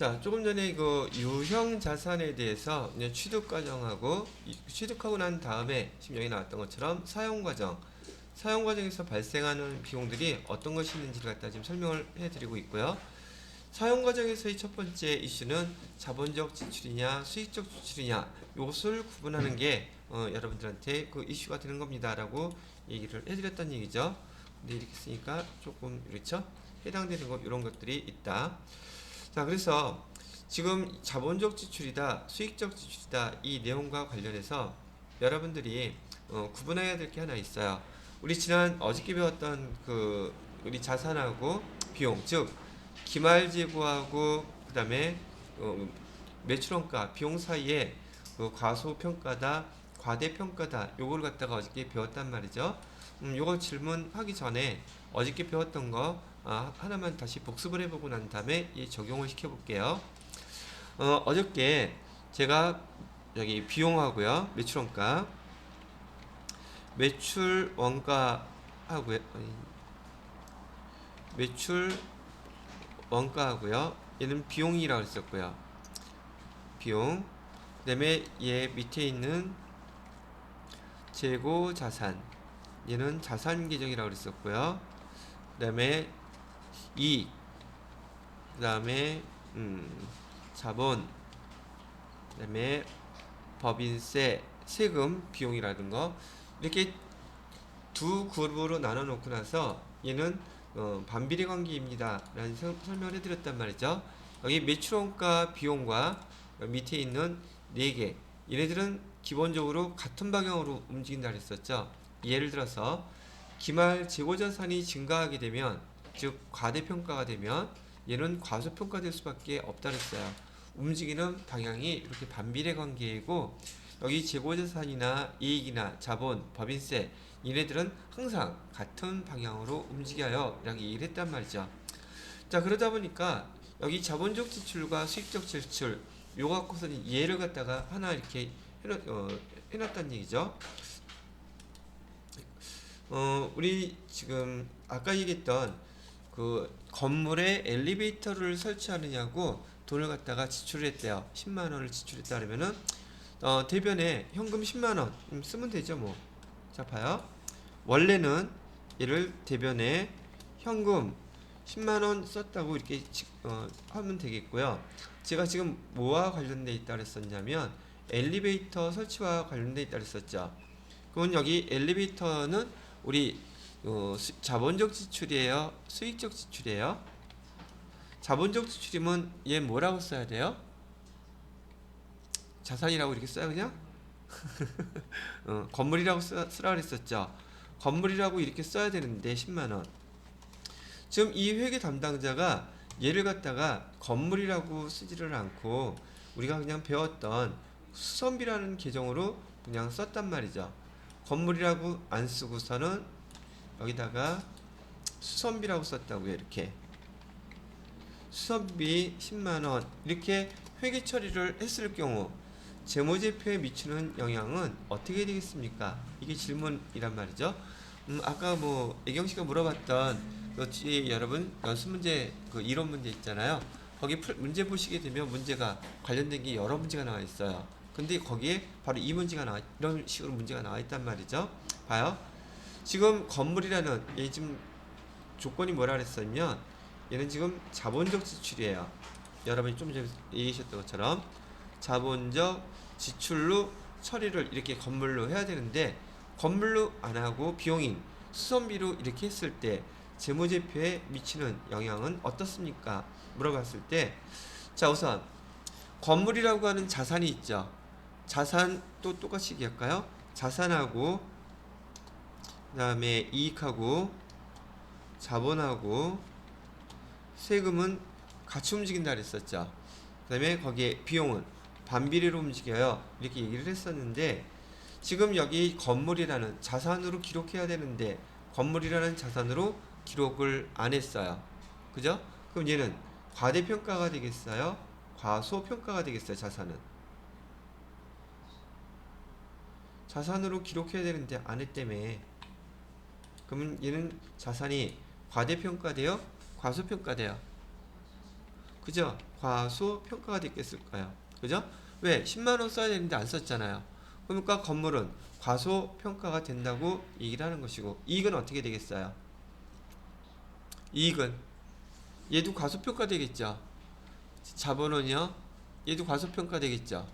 자, 조금 전에 그 유형 자산에 대해서 이제 취득 과정하고 취득하고 난 다음에 지금 여기 나왔던 것처럼 사용 과정, 사용 과정에서 발생하는 비용들이 어떤 것이 있는지를 갖다 지금 설명을 해드리고 있고요. 사용 과정에서의 첫 번째 이슈는 자본적 지출이냐 수익적 지출이냐 이것을 구분하는 게 여러분들한테 그 이슈가 되는 겁니다라고 얘기를 해드렸던 얘기죠. 근데 이렇게 쓰니까 조금 그렇죠? 해당되는 것 이런 것들이 있다. 자, 그래서 지금 자본적 지출이다, 수익적 지출이다 이 내용과 관련해서 여러분들이 구분해야 될 게 하나 있어요. 우리 지난 어저께 배웠던 그 우리 자산하고 비용, 즉 기말재고하고 그다음에 매출원가, 비용 사이에 그 과소평가다, 과대평가다 요걸 갖다가 어저께 배웠단 말이죠. 요거 질문하기 전에 어저께 배웠던 거 하나만 다시 복습을 해보고 난 다음에 적용을 시켜볼게요. 어저께 제가 여기 비용하고요, 매출원가, 매출원가하고요, 매출원가하고요, 얘는 비용이라고 했었고요. 비용. 그다음에 얘 밑에 있는 재고자산, 얘는 자산계정이라고 그랬었고요. 그다음에 이익, 그다음에 자본, 그다음에 법인세, 세금, 비용이라는 거 이렇게 두 그룹으로 나눠 놓고 나서 얘는 반비례 관계입니다 라는 설명을 해드렸단 말이죠. 여기 매출원가 비용과 밑에 있는 4개 얘네들은 기본적으로 같은 방향으로 움직인다 그랬었죠. 예를 들어서 기말 재고자산이 증가하게 되면, 즉 과대평가가 되면 얘는 과소평가될 수밖에 없다 그랬어요. 움직이는 방향이 이렇게 반비례 관계이고, 여기 재고자산이나 이익이나 자본, 법인세 얘네들은 항상 같은 방향으로 움직여요 라고 얘기를 했단 말이죠. 자, 그러다 보니까 여기 자본적 지출과 수익적 지출 요 갖고서는 얘를 갖다가 하나 이렇게 해놨다는 얘기죠. 우리 지금 아까 얘기했던 그 건물에 엘리베이터를 설치하느냐고 돈을 갖다가 지출을 했대요. 10만원을 지출했다 그러면은 대변에 현금 10만원 쓰면 되죠 뭐. 자, 봐요. 원래는 얘를 대변에 현금 10만원 썼다고 이렇게 하면 되겠고요. 제가 지금 뭐와 관련돼 있다 그랬었냐면 엘리베이터 설치와 관련돼 있다 그랬었죠. 그러면 여기 엘리베이터는 우리 자본적 지출이에요, 수익적 지출이에요? 자본적 지출이면 얘 뭐라고 써야 돼요? 자산이라고 이렇게 써요 그냥? 건물이라고 쓰라 그랬었죠. 건물이라고 이렇게 써야 되는데 10만원. 지금 이 회계 담당자가 얘를 갖다가 건물이라고 쓰지를 않고 우리가 그냥 배웠던 수선비라는 계정으로 그냥 썼단 말이죠. 건물이라고 안 쓰고서는 여기다가 수선비라고 썼다고요. 이렇게 수선비 10만원 이렇게 회계 처리를 했을 경우 재무제표에 미치는 영향은 어떻게 되겠습니까? 이게 질문이란 말이죠. 아까 뭐 애경씨가 물어봤던 그 뒤에 여러분 연습 문제, 그 이론 문제 있잖아요. 거기 문제 보시게 되면 문제가 관련된 게 여러 문제가 나와 있어요. 근데 거기에 바로 이 문제가 이런 식으로 문제가 나와 있단 말이죠. 봐요. 지금 건물이라는 얘 지금 조건이 뭐라 그랬었냐면 얘는 지금 자본적 지출이에요. 여러분이 좀 전에 얘기하셨던 것처럼 자본적 지출로 처리를 이렇게 건물로 해야 되는데 건물로 안 하고 비용인 수선비로 이렇게 했을 때 재무제표에 미치는 영향은 어떻습니까? 물어봤을 때, 자, 우선 건물이라고 하는 자산이 있죠. 자산 또 똑같이 얘기할까요? 자산하고 그 다음에 이익하고 자본하고 세금은 같이 움직인다 그랬었죠. 그 다음에 거기에 비용은 반비례로 움직여요 이렇게 얘기를 했었는데, 지금 여기 건물이라는 자산으로 기록해야 되는데 건물이라는 자산으로 기록을 안 했어요. 그죠? 그럼 얘는 과대평가가 되겠어요? 과소평가가 되겠어요? 자산으로 기록해야 되는데 안 했다며. 그러면 얘는 자산이 과대평가돼요? 과소평가돼요? 그죠? 과소평가가 됐겠을까요? 그죠? 왜? 10만 원 써야 되는데 안 썼잖아요. 그러니까 건물은 과소평가가 된다고 얘기를 하는 것이고, 이익은 어떻게 되겠어요? 이익은 얘도 과소평가 되겠죠. 자본은요, 얘도 과소평가 되겠죠.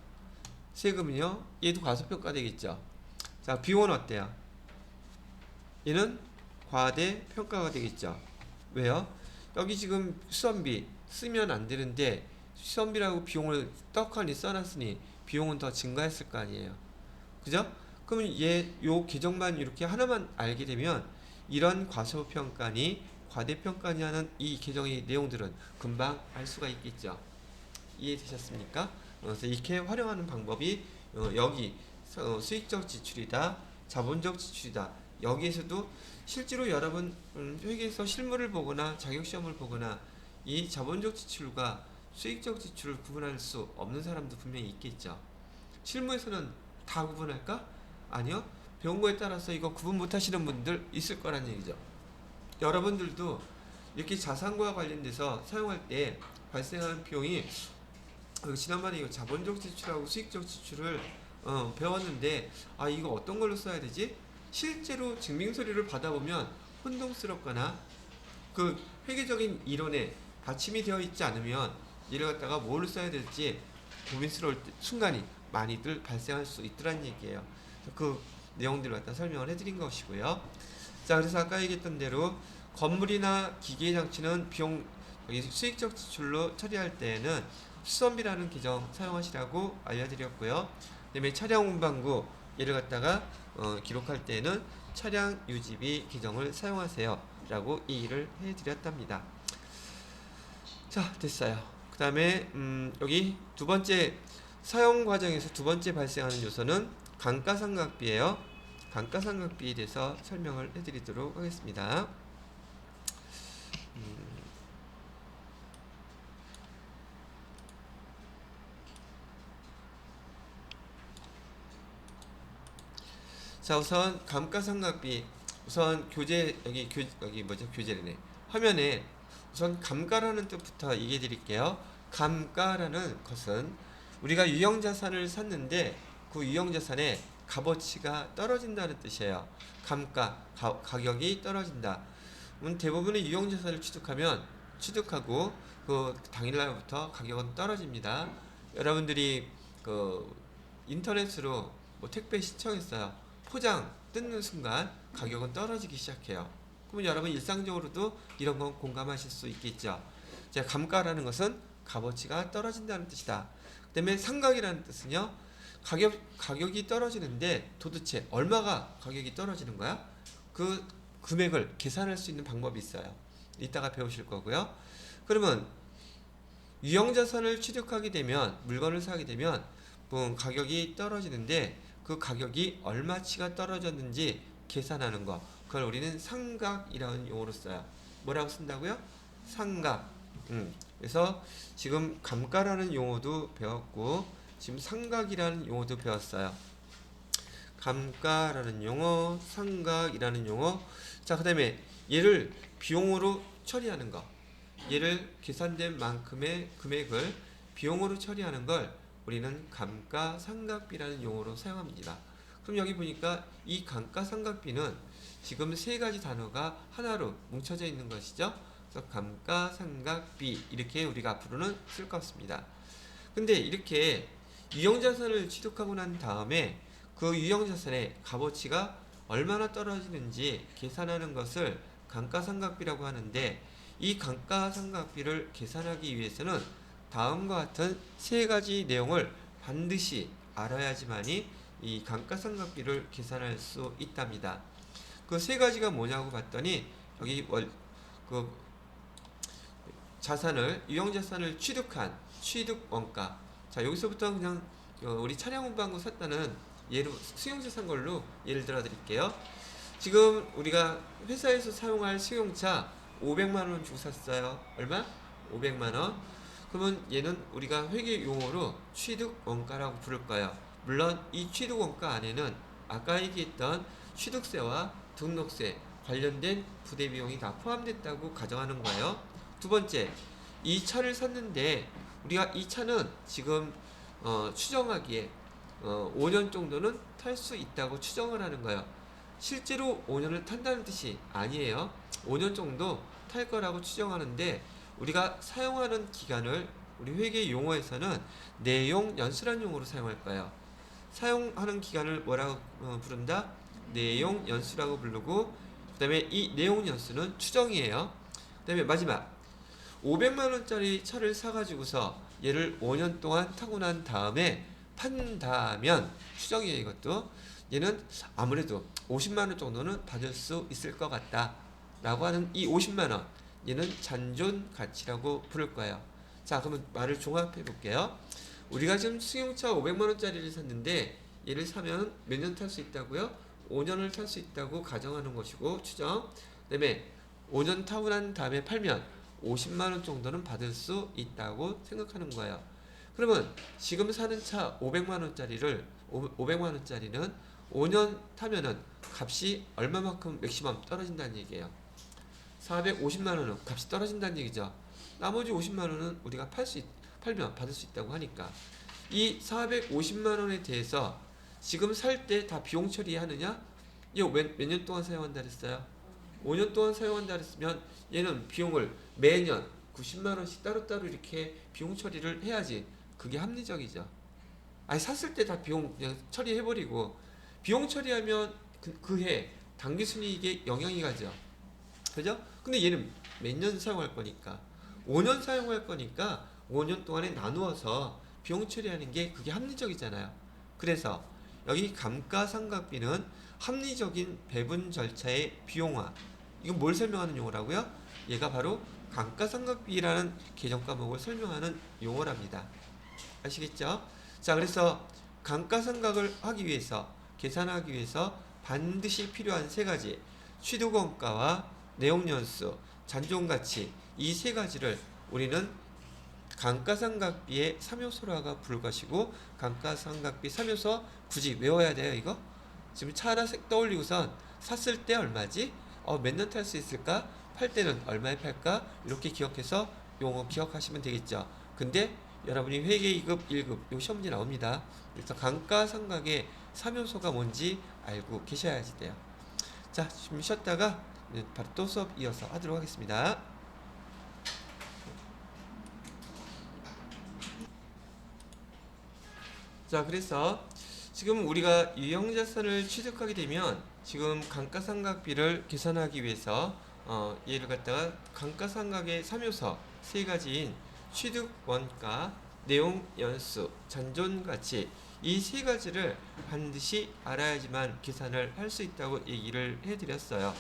세금은요, 얘도 과소평가 되겠죠. 자, 비용은 어때요? 얘는 과대평가가 되겠죠. 왜요? 여기 지금 수선비 쓰면 안 되는데 수선비라고 비용을 떡하니 써놨으니 비용은 더 증가했을 거 아니에요. 그죠? 그러면 요 계정만 이렇게 하나만 알게 되면 이런 과소평가니 과대평가니 하는 이 계정의 내용들은 금방 알 수가 있겠죠. 이해되셨습니까? 그래서 이렇게 활용하는 방법이 여기 수익적 지출이다, 자본적 지출이다. 여기에서도 실제로 여러분 회계에서 실무를 보거나 자격시험을 보거나 이 자본적 지출과 수익적 지출을 구분할 수 없는 사람도 분명히 있겠죠. 실무에서는 다 구분할까? 아니요. 배운 거에 따라서 이거 구분 못 하시는 분들 있을 거란 얘기죠. 여러분들도 이렇게 자산과 관련돼서 사용할 때 발생하는 비용이 지난번에 이거 자본적 지출하고 수익적 지출을 배웠는데 이거 어떤 걸로 써야 되지? 실제로 증빙서류를 받아보면 혼동스럽거나 그 회계적인 이론에 받침이 되어 있지 않으면 이를 갖다가 뭘 써야 될지 고민스러울 순간이 많이들 발생할 수 있더란 얘기예요. 그 내용들을 갖다 설명을 해드린 것이고요. 자, 그래서 아까 얘기했던 대로 건물이나 기계 장치는 비용 여기 수익적 지출로 처리할 때에는 수선비라는 계정 사용하시라고 알려드렸고요. 그다음에 차량 운반구 얘를 갖다가 기록할 때에는 차량 유지비 계정을 사용하세요 라고 얘기를 해드렸답니다. 자, 됐어요. 그 다음에 여기 두 번째 사용 과정에서 두 번째 발생하는 요소는 감가상각비예요. 감가상각비에 대해서 설명을 해드리도록 하겠습니다. 자, 우선 감가상각비 우선 여기 뭐죠? 교재래네. 화면에 우선 감가라는 뜻부터 얘기해 드릴게요. 감가라는 것은 우리가 유형자산을 샀는데 그 유형자산의 값어치가 떨어진다는 뜻이에요. 감가, 가격이 떨어진다. 대부분의 유형자산을 취득하고 그 당일날부터 가격은 떨어집니다. 여러분들이 그 인터넷으로 뭐 택배 신청했어요. 포장 뜯는 순간 가격은 떨어지기 시작해요. 그러면 여러분 일상적으로도 이런 건 공감하실 수 있겠죠. 자, 감가라는 것은 값어치가 떨어진다는 뜻이다. 그 다음에 상각이라는 뜻은요, 가격이 떨어지는데 도대체 얼마가 가격이 떨어지는 거야? 그 금액을 계산할 수 있는 방법이 있어요. 이따가 배우실 거고요. 그러면 유형자산을 취득하게 되면, 물건을 사게 되면 가격이 떨어지는데 그 가격이 얼마치가 떨어졌는지 계산하는 거, 그걸 우리는 상각이라는 용어로 써요. 뭐라고 쓴다고요? 상각. 그래서 지금 감가라는 용어도 배웠고 지금 상각이라는 용어도 배웠어요. 감가라는 용어, 상각이라는 용어. 자, 그 다음에 얘를 비용으로 처리하는 거, 얘를 계산된 만큼의 금액을 비용으로 처리하는 걸 우리는 감가상각비라는 용어로 사용합니다. 그럼 여기 보니까 이 감가상각비는 지금 세 가지 단어가 하나로 뭉쳐져 있는 것이죠. 그래서 감가상각비 이렇게 우리가 앞으로는 쓸 것 같습니다. 근데 이렇게 유형자산을 취득하고 난 다음에 그 유형자산의 값어치가 얼마나 떨어지는지 계산하는 것을 감가상각비라고 하는데, 이 감가상각비를 계산하기 위해서는 다음과 같은 세 가지 내용을 반드시 알아야지만이 이 감가상각비를 계산할 수 있답니다. 그 세 가지가 뭐냐고 봤더니 여기 그 유형자산을 취득한 취득원가. 자, 여기서부터 그냥 우리 차량 운반구 샀다는 예로 승용차 걸로 예를 들어 드릴게요. 지금 우리가 회사에서 사용할 승용차 500만원 주고 샀어요. 얼마? 500만원. 그러면 얘는 우리가 회계 용어로 취득원가라고 부를 거예요. 물론 이 취득원가 안에는 아까 얘기했던 취득세와 등록세 관련된 부대비용이 다 포함됐다고 가정하는 거예요. 두 번째, 이 차를 샀는데 우리가 이 차는 지금 추정하기에 5년 정도는 탈 수 있다고 추정을 하는 거예요. 실제로 5년을 탄다는 뜻이 아니에요. 5년 정도 탈 거라고 추정하는데 우리가 사용하는 기간을 우리 회계 용어에서는 내용 연수란 용어로 사용할 거예요. 사용하는 기간을 뭐라고 부른다? 내용 연수라고 부르고, 그 다음에 이 내용 연수는 추정이에요. 그 다음에 마지막 500만 원짜리 차를 사가지고서 얘를 5년 동안 타고 난 다음에 판다면 추정이에요. 이것도 얘는 아무래도 50만 원 정도는 받을 수 있을 것 같다 라고 하는 이 50만 원, 얘는 잔존 가치라고 부를 거예요. 자, 그러면 말을 종합해 볼게요. 우리가 지금 승용차 500만 원짜리를 샀는데 얘를 사면 몇 년 탈 수 있다고요? 5년을 탈 수 있다고 가정하는 것이고 추정. 그다음에 5년 타고 난 다음에 팔면 50만 원 정도는 받을 수 있다고 생각하는 거예요. 그러면 지금 사는 차 500만 원짜리를 500만 원짜리는 5년 타면은 값이 얼마만큼 맥시멈 떨어진다는 얘기예요. 450만 원은 값이 떨어진다는 얘기죠. 나머지 50만 원은 우리가 팔면 받을 수 있다고 하니까 이 450만 원에 대해서 지금 살 때 다 비용 처리하느냐? 이거 몇 년 동안 사용한다 그랬어요? 5년 동안 사용한다 그랬으면 얘는 비용을 매년 90만 원씩 따로따로 이렇게 비용 처리를 해야지 그게 합리적이죠. 아니 샀을 때 다 비용 그냥 처리해버리고 비용 처리하면 그 해 당기순이익에 영향이 가죠. 그죠? 근데 얘는 몇 년 사용할 거니까 5년 사용할 거니까 5년 동안에 나누어서 비용 처리하는 게 그게 합리적이잖아요. 그래서 여기 감가상각비는 합리적인 배분 절차의 비용화. 이건 뭘 설명하는 용어라고요? 얘가 바로 감가상각비라는 계정 과목을 설명하는 용어랍니다. 아시겠죠? 자, 그래서 감가상각을 하기 위해서 계산하기 위해서 반드시 필요한 세 가지, 취득원가와 내용연수, 잔존가치, 이 세 가지를 우리는 감가상각비의 3요소라고 부를 것이고, 감가상각비 3요소 굳이 외워야 돼요. 이거 지금 차 하나 떠올리고선 샀을 때 얼마지? 몇 년 탈 수 있을까? 팔 때는 얼마에 팔까? 이렇게 기억해서 용어 기억하시면 되겠죠. 근데 여러분이 회계 2급, 1급 요 시험 문제 나옵니다. 그래서 감가상각의 3요소가 뭔지 알고 계셔야지 돼요. 자, 좀 쉬었다가 바로 또 수업 이어서 하도록 하겠습니다. 자, 그래서 지금 우리가 유형자산을 취득하게 되면 지금 감가상각비를 계산하기 위해서 얘를 갖다가 감가상각의 3요소 세 가지인 취득원가, 내용연수, 잔존가치 이 세 가지를 반드시 알아야지만 계산을 할 수 있다고 얘기를 해드렸어요.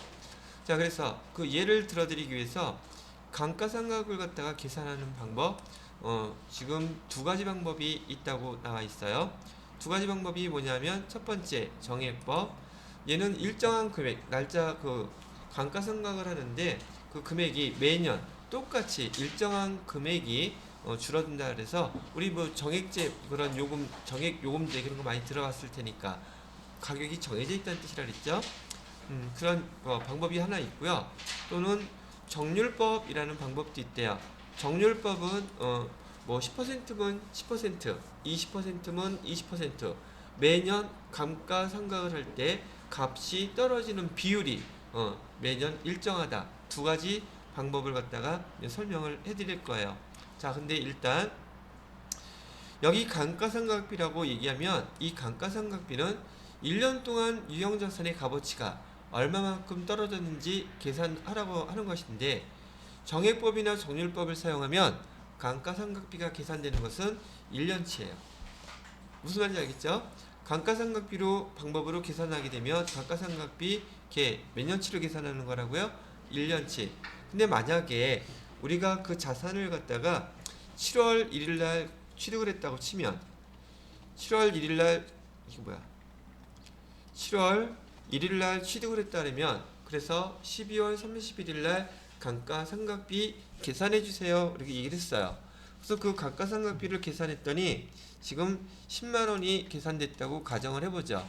자, 그래서 그 예를 들어드리기 위해서 감가상각을 갖다가 계산하는 방법, 지금 두 가지 방법이 있다고 나와 있어요. 두 가지 방법이 뭐냐면 첫 번째 정액법. 얘는 일정한 금액, 날짜 감가상각을 하는데 그 금액이 매년 똑같이 일정한 금액이 줄어든다 그래서 우리 뭐 정액제 그런 요금, 정액 요금제 그런 거 많이 들어갔을 테니까 가격이 정해져 있다는 뜻이라 그랬죠. 그런 방법이 하나 있고요. 또는 정률법이라는 방법도 있대요. 정률법은 뭐 10%면 10%, 20%면 20% 매년 감가상각을 할 때 값이 떨어지는 비율이 매년 일정하다. 두 가지 방법을 갖다가 설명을 해드릴 거예요. 자, 근데 일단 여기 감가상각비라고 얘기하면 이 감가상각비는 1년 동안 유형자산의 값어치가 얼마만큼 떨어졌는지 계산하라고 하는 것인데 정액법이나 정률법을 사용하면 감가상각비가 계산되는 것은 1년치예요. 무슨 말인지 알겠죠? 감가상각비로 방법으로 계산하게 되면 감가상각비 몇 년치로 계산하는 거라고요? 1년치. 근데 만약에 우리가 그 자산을 갖다가 7월 1일 날 취득을 했다고 치면 7월 1일 날 7월 1일 날 취득을 했다면 그래서 12월 31일 날 감가상각비 계산해 주세요. 이렇게 얘기를 했어요. 그래서 그 감가상각비를 계산했더니 지금 10만 원이 계산됐다고 가정을 해보죠.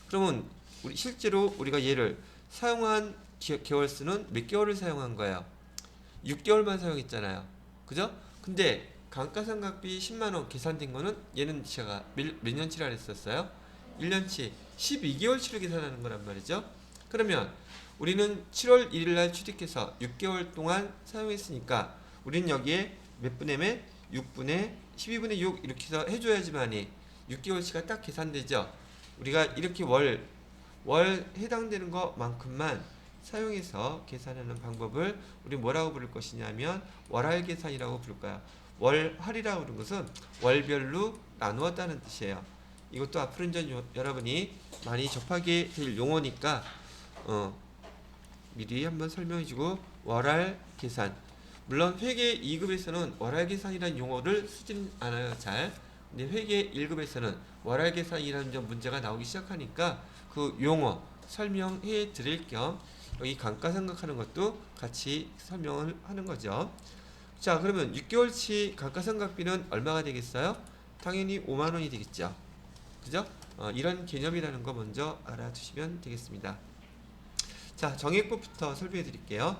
그러면 실제로 우리가 얘를 사용한 개월 수는 몇 개월을 사용한 거예요? 6개월만 사용했잖아요. 그죠? 근데 감가상각비 10만원 계산된 거는 얘는 제가 몇 년치라 했었어요? 1년치 12개월치로 계산하는 거란 말이죠. 그러면 우리는 7월 1일 날 취득해서 6개월 동안 사용했으니까 우리는 여기에 몇 분의 몇? 6분의 12분의 6 이렇게 해서 해줘야지만이 6개월치가 딱 계산되죠. 우리가 이렇게 월 해당되는 것만큼만 사용해서 계산하는 방법을 우리 뭐라고 부를 것이냐면 월할 계산이라고 부를까요? 월할이라고 부르는 것은 월별로 나누었다는 뜻이에요. 이것도 앞으로 이제 여러분이 많이 접하게 될 용어니까 미리 한번 설명해주고 월할 계산. 물론 회계 2급에서는 월할 계산이라는 용어를 쓰진 않아요. 잘. 근데 회계 1급에서는 월할 계산이라는 점 문제가 나오기 시작하니까 그 용어 설명해 드릴 겸 여기 감가상각하는 것도 같이 설명을 하는 거죠. 자, 그러면 6개월치 감가상각비는 얼마가 되겠어요? 당연히 5만 원이 되겠죠. 그죠? 이런 개념이라는 거 먼저 알아두시면 되겠습니다. 자, 정액법부터 설명해 드릴게요.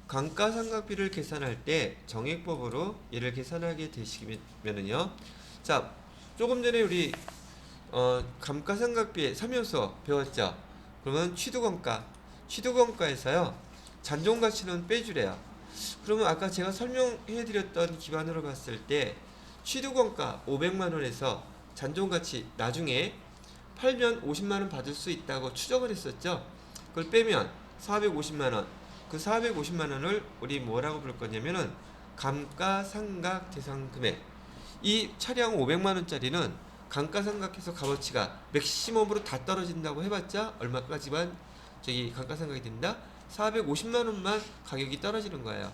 감가상각비를 계산할 때 정액법으로 얘를 계산하게 되시면은요. 자, 조금 전에 우리 감가상각비의 3요소 배웠죠? 그러면 취득원가에서요. 잔존가치는 빼주래요. 그러면 아까 제가 설명해 드렸던 기반으로 봤을 때 취득원가 500만 원에서 잔존가치 나중에 팔면 50만 원 받을 수 있다고 추정을 했었죠. 그걸 빼면 450만 원. 그 450만 원을 우리 뭐라고 부를 거냐면은 감가상각 대상 금액. 이 차량 500만 원짜리는 감가상각해서 값어치가 맥시멈으로 다 떨어진다고 해봤자 얼마까지만 저기 감가상각이 된다? 450만 원만 가격이 떨어지는 거예요.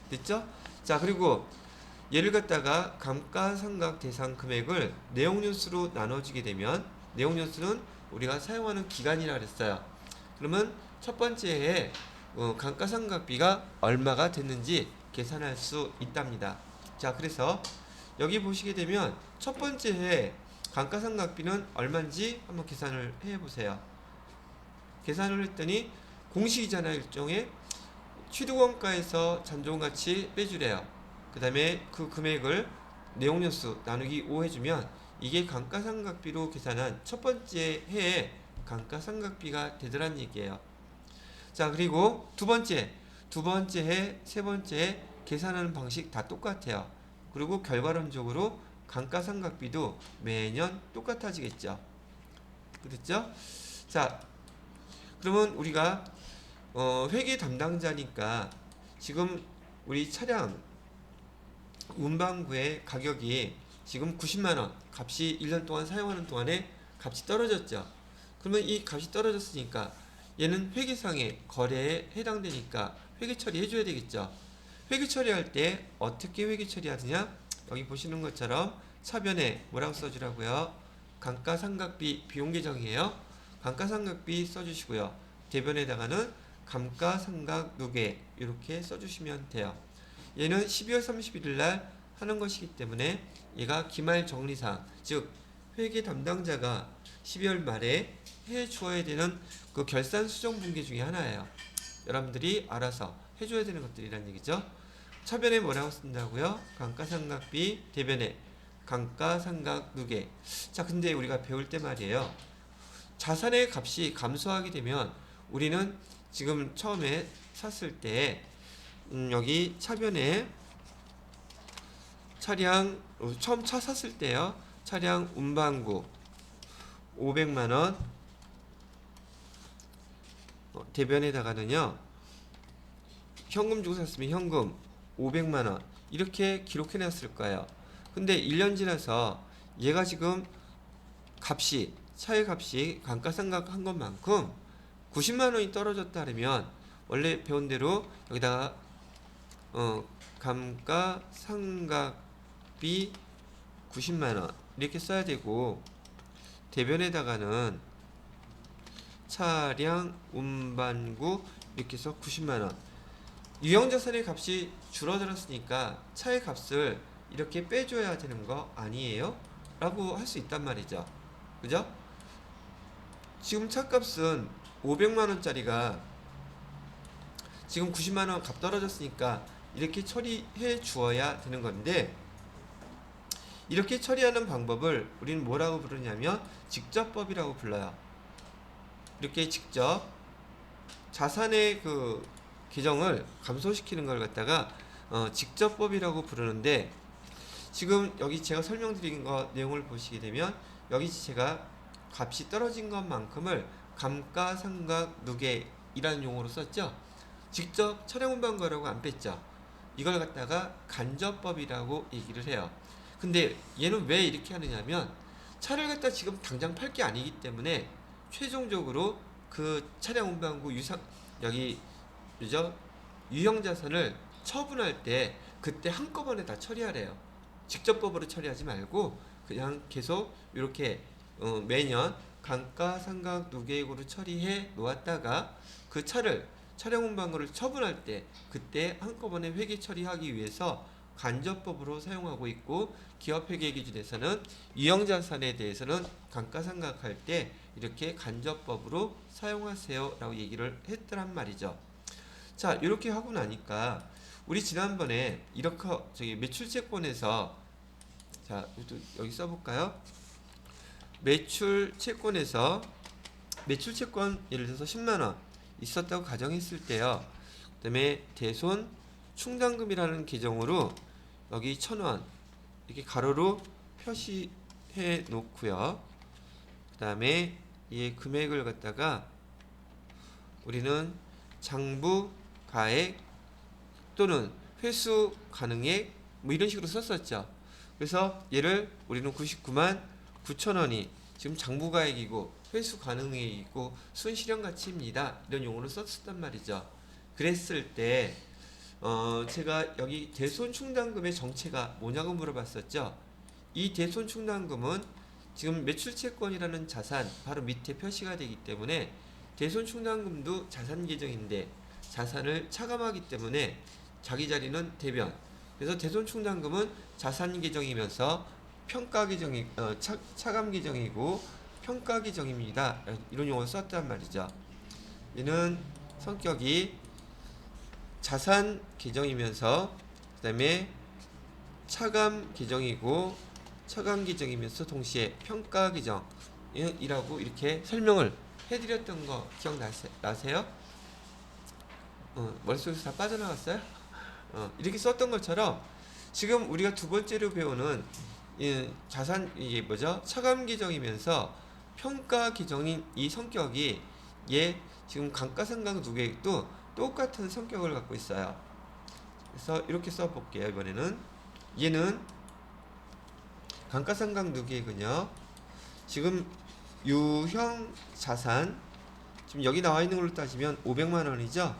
됐죠? 자, 그리고 얘를 갖다가 감가상각 대상 금액을 내용연수로 나눠주게 되면 내용연수는 우리가 사용하는 기간이라 그랬어요. 그러면 첫 번째 해에 감가상각비가 얼마가 됐는지 계산할 수 있답니다. 자, 그래서 여기 보시게 되면 첫 번째 해 감가상각비는 얼마인지 한번 계산을 해보세요. 계산을 했더니 공식이잖아요. 일종의 취득원가에서 잔존가치 빼주래요. 그 다음에 그 금액을 내용연수 나누기 5 해주면 이게 감가상각비로 계산한 첫 번째 해에 감가상각비가 되더란 얘기예요. 자, 그리고 두 번째 해, 세 번째 해 계산하는 방식 다 똑같아요. 그리고 결과론적으로 감가상각비도 매년 똑같아지겠죠. 그렇죠? 자, 그러면 우리가 회계 담당자니까 지금 우리 차량 운반구의 가격이 지금 90만 원 값이 1년 동안 사용하는 동안에 값이 떨어졌죠. 그러면 이 값이 떨어졌으니까 얘는 회계상의 거래에 해당되니까 회계 처리해 줘야 되겠죠. 회계 처리할 때 어떻게 회계 처리하느냐? 여기 보시는 것처럼 차변에 뭐라고 써주라고요? 감가상각비 비용 계정이에요. 감가상각비 써주시고요. 대변에다가는 감가상각 누계 이렇게 써주시면 돼요. 얘는 12월 31일 날 하는 것이기 때문에 얘가 기말 정리사항, 즉 회계 담당자가 12월 말에 해 주어야 되는 그 결산 수정 분계 중에 하나예요. 여러분들이 알아서 해줘야 되는 것들이란 얘기죠. 차변에 뭐라고 쓴다고요? 감가상각비, 대변에 감가상각 누계. 자, 근데 우리가 배울 때 말이에요. 자산의 값이 감소하게 되면 우리는 지금 처음에 샀을 때 여기 차변에 차량 처음 차 샀을 때요. 차량 운반구 500만원 대변에다가는요. 현금 주고 샀으면 현금 500만원 이렇게 기록해 놨을 거예요. 근데 1년 지나서 얘가 지금 값이 차의 값이 감가상각 한 것만큼 90만원이 떨어졌다 그러면 원래 배운 대로 여기다가 감가상각비 90만원 이렇게 써야 되고 대변에다가는 차량 운반구 이렇게 해서 90만원 유형자산의 값이 줄어들었으니까 차의 값을 이렇게 빼줘야 되는 거 아니에요? 라고 할 수 있단 말이죠. 그죠? 지금 차값은 500만원짜리가 지금 90만원 값 떨어졌으니까 이렇게 처리해 주어야 되는 건데, 이렇게 처리하는 방법을 우리는 뭐라고 부르냐면 직접법이라고 불러요. 이렇게 직접 자산의 그 계정을 감소시키는 걸 갖다가 직접법이라고 부르는데, 지금 여기 제가 설명드린 거 내용을 보시게 되면 여기 제가 값이 떨어진 것만큼을 감가상각누계이라는 용어로 썼죠. 직접 차량운반거라고 안 뺐죠. 이걸 갖다가 간접법이라고 얘기를 해요. 근데 얘는 왜 이렇게 하느냐면, 차를 갖다 지금 당장 팔 게 아니기 때문에 최종적으로 그 차량 운반구 여기 그죠? 유형 자산을 처분할 때 그때 한꺼번에 다 처리하래요. 직접법으로 처리하지 말고 그냥 계속 이렇게 매년 감가상각누계액으로 처리해 놓았다가 그 차량 운반거를 처분할 때 그때 한꺼번에 회계 처리하기 위해서 간접법으로 사용하고 있고, 기업회계 기준에서는 유형자산에 대해서는 감가상각할 때 이렇게 간접법으로 사용하세요 라고 얘기를 했더란 말이죠. 자, 이렇게 하고 나니까 우리 지난번에 이렇게 저기 매출채권에서, 자 여기 써볼까요? 매출채권에서 매출채권 예를 들어서 10만원 있었다고 가정했을 때요, 그 다음에 대손 충당금이라는 계정으로 여기 1,000원 이렇게 가로로 표시해 놓고요. 그 다음에 이 금액을 갖다가 우리는 장부 가액 또는 회수 가능액 뭐 이런 식으로 썼었죠. 그래서 얘를 우리는 99만 9천원이 지금 장부 가액이고 회수 가능액이고 순실현 가치입니다, 이런 용어를 썼단 말이죠. 그랬을 때 제가 여기 대손 충당금의 정체가 뭐냐고 물어봤었죠. 이 대손 충당금은 지금 매출채권이라는 자산 바로 밑에 표시가 되기 때문에 대손 충당금도 자산 계정인데 자산을 차감하기 때문에 자기 자리는 대변. 그래서 대손 충당금은 자산 계정이면서 평가 계정이 차감 계정이고 평가 계정입니다, 이런 용어를 썼단 말이죠. 얘는 성격이 자산 계정이면서 그 다음에 차감 계정이고 차감 계정이면서 동시에 평가 계정이라고 이렇게 설명을 해드렸던 거 기억나세요? 머릿속에서 다 빠져나갔어요? 이렇게 썼던 것처럼 지금 우리가 두 번째로 배우는 이게 뭐죠? 차감 계정이면서 평가 계정인 이 성격이 지금 감가상각누계액도 똑같은 성격을 갖고 있어요. 그래서 이렇게 써볼게요. 이번에는 얘는 감가상각누계액은요, 지금 유형 자산 지금 여기 나와 있는 걸로 따지면 500만원이죠.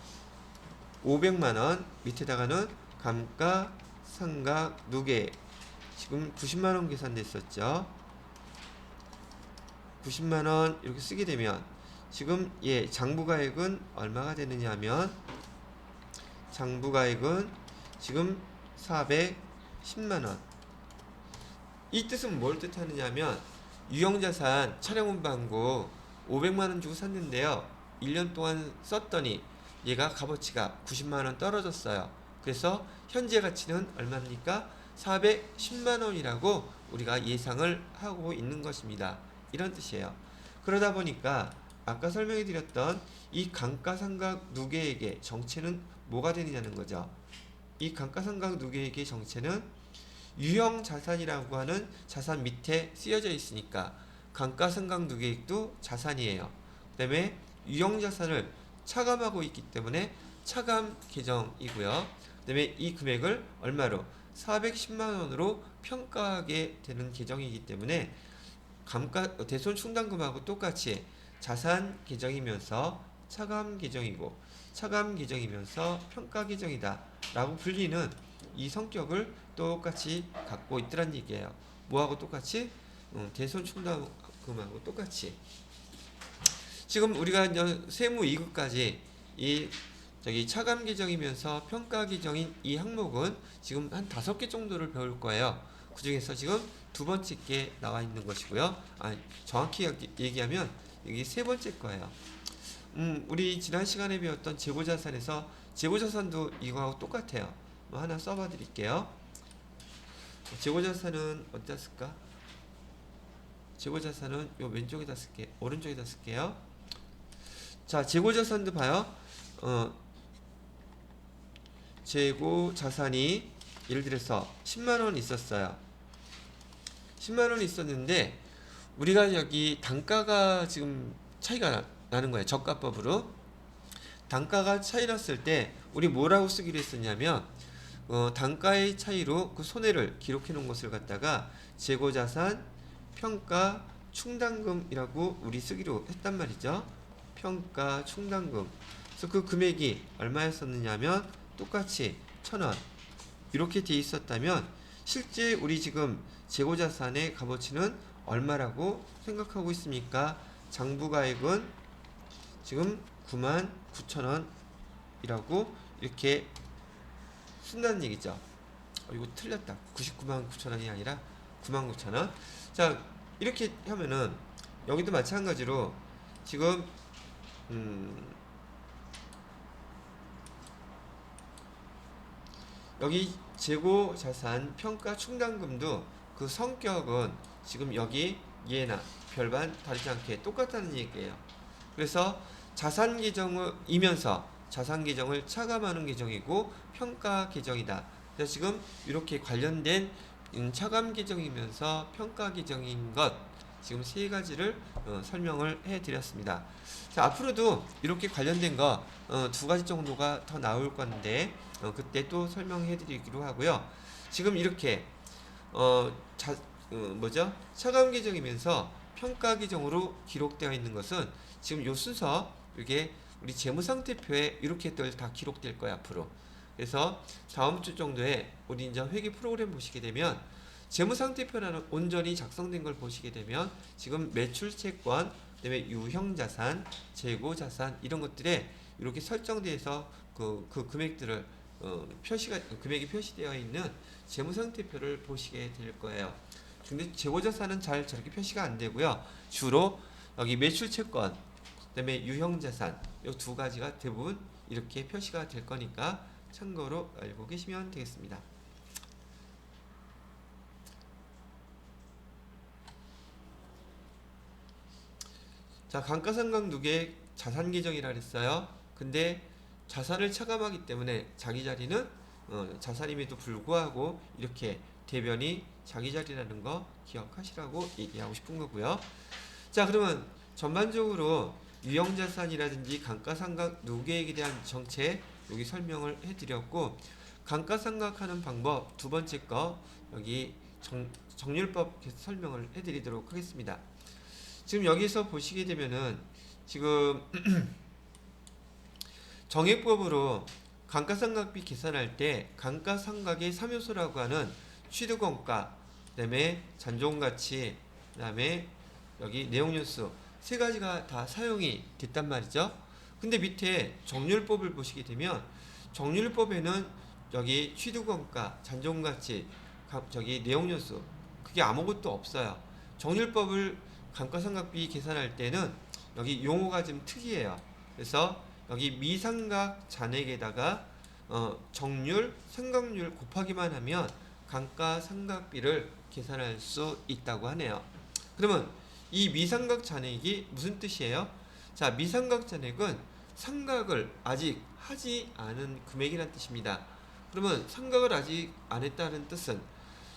500만원 밑에다가는 감가상각누계액 지금 90만원 계산됐었죠. 90만원 이렇게 쓰게 되면 지금 장부가액은 얼마가 되느냐 하면, 장부가액은 지금 410만원. 이 뜻은 뭘 뜻하느냐 하면, 유형자산 차량운반구 500만원 주고 샀는데요, 1년 동안 썼더니 얘가 값어치가 90만원 떨어졌어요. 그래서 현재 가치는 얼마입니까? 410만원이라고 우리가 예상을 하고 있는 것입니다. 이런 뜻이에요. 그러다 보니까 아까 설명해 드렸던 이 감가상각누계액의 정체는 뭐가 되느냐는 거죠. 이 감가상각누계액의 정체는 유형자산이라고 하는 자산 밑에 쓰여져 있으니까 감가상각누계액도 자산이에요. 그 다음에 유형자산을 차감하고 있기 때문에 차감 계정이고요. 그 다음에 이 금액을 얼마로? 410만원으로 평가하게 되는 계정이기 때문에 대손 충당금하고 똑같이 자산 계정이면서 차감 계정이고 차감 계정이면서 평가 계정이다 라고 불리는 이 성격을 똑같이 갖고 있더란 얘기예요. 뭐하고 똑같이? 대손 충당금하고 똑같이. 지금 우리가 세무 2급까지 차감 계정이면서 평가 계정인 이 항목은 지금 한 5개 정도를 배울 거예요. 그 중에서 지금 두 번째 게 나와 있는 것이고요. 정확히 얘기하면 여기 세 번째 거예요. 우리 지난 시간에 배웠던 재고자산에서 재고자산도 이거하고 똑같아요. 하나 써봐 드릴게요. 재고자산은 어디다 쓸까? 재고자산은 요 왼쪽에다 쓸게, 오른쪽에다 쓸게요. 자, 재고자산도 봐요. 재고자산이 예를 들어서 10만원 있었어요. 10만원 있었는데 우리가 여기 단가가 지금 차이가 나는 거예요. 저가법으로. 단가가 차이 났을 때 우리 뭐라고 쓰기로 했었냐면 단가의 차이로 그 손해를 기록해 놓은 것을 갖다가 재고자산 평가 충당금이라고 우리 쓰기로 했단 말이죠. 평가 충당금. 그래서 그 금액이 얼마였었느냐면 똑같이 1,000원 이렇게 돼 있었다면 실제 우리 지금 재고자산의 값어치는 얼마라고 생각하고 있습니까? 장부가액은 지금 99,000원이라고 이렇게 쓴다는 얘기죠. 이거 틀렸다. 999,000원이 아니라 99,000원. 자, 이렇게 하면은 여기도 마찬가지로 지금 여기 재고자산 평가 충당금도 그 성격은 지금 여기 얘나 별반 다르지 않게 똑같다는 얘기예요. 그래서 자산 계정이면서 자산 계정을 차감하는 계정이고 평가 계정이다. 그래서 지금 이렇게 관련된 차감 계정이면서 평가 계정인 것 지금 세 가지를 설명을 해드렸습니다. 자, 앞으로도 이렇게 관련된 거 두 가지 정도가 더 나올 건데 그때 또 설명해드리기로 하고요. 지금 이렇게 차감 계정이면서 평가 계정으로 기록되어 있는 것은 지금 요 순서 이게 우리 재무상태표에 이렇게 다 기록될 거예요 앞으로. 그래서 다음 주 정도에 우리 이제 회계 프로그램 보시게 되면 재무상태표라는 온전히 작성된 걸 보시게 되면 지금 매출채권, 그다음에 유형자산, 재고자산 이런 것들에 이렇게 설정돼서 그 금액들을 금액이 표시되어 있는 재무상태표를 보시게 될 거예요. 근데 재고자산은 잘 저렇게 표시가 안 되고요. 주로 여기 매출채권, 그다음에 유형자산 이 두 가지가 대부분 이렇게 표시가 될 거니까 참고로 알고 계시면 되겠습니다. 자, 감가상각누계 자산 계정이라 그랬어요. 근데 자산을 차감하기 때문에 자기 자리는 자산임에도 불구하고 이렇게 대변이 자기 자리라는 거 기억하시라고 얘기하고 싶은 거고요. 자, 그러면 전반적으로 유형자산이라든지 감가상각 누계액에 대한 정책 여기 설명을 해드렸고, 감가상각하는 방법 두 번째 거 여기 정률법 설명을 해드리도록 하겠습니다. 지금 여기서 보시게 되면은 지금 정액법으로 감가상각비 계산할 때 감가상각의 3요소라고 하는 취득원가, 그 다음에 잔존가치, 그 다음에 여기 내용연수 세 가지가 다 사용이 됐단 말이죠. 근데 밑에 정률법을 보시게 되면 정률법에는 여기 취득원가, 잔존가치, 저기 내용연수 그게 아무것도 없어요. 정률법을 감가상각비 계산할 때는 여기 용어가 좀 특이해요. 그래서 여기 미상각 잔액에다가 정률, 상각률 곱하기만 하면 감가상각비를 계산할 수 있다고 하네요. 그러면 이 미상각 잔액이 무슨 뜻이에요? 자, 미상각 잔액은 상각을 아직 하지 않은 금액이란 뜻입니다. 그러면 상각을 아직 안 했다는 뜻은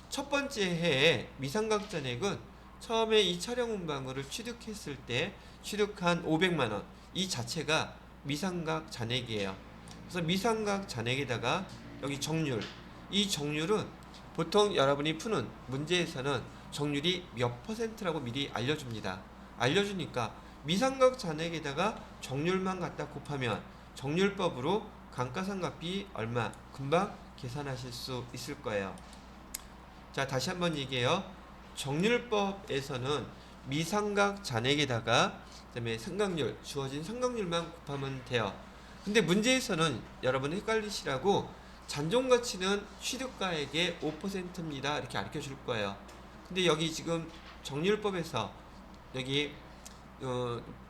첫 번째 해에 미상각 잔액은 처음에 이 촬영 문방구를 취득했을 때 취득한 500만원 이 자체가 미상각 잔액이에요. 그래서 미상각 잔액에다가 여기 정률, 이 정률은 보통 여러분이 푸는 문제에서는 정률이 몇 %라고 미리 알려줍니다. 알려주니까 미상각 잔액에다가 정률만 갖다 곱하면 정률법으로 감가상각비 얼마 금방 계산하실 수 있을 거예요. 자, 다시 한번 얘기해요. 정률법에서는 미상각 잔액에다가 그다음에 상각률, 주어진 상각률만 곱하면 돼요. 근데 문제에서는 여러분 헷갈리시라고 잔존가치는 취득가액의 5%입니다. 이렇게 가르쳐 줄 거예요. 근데 여기 지금 정률법에서 여기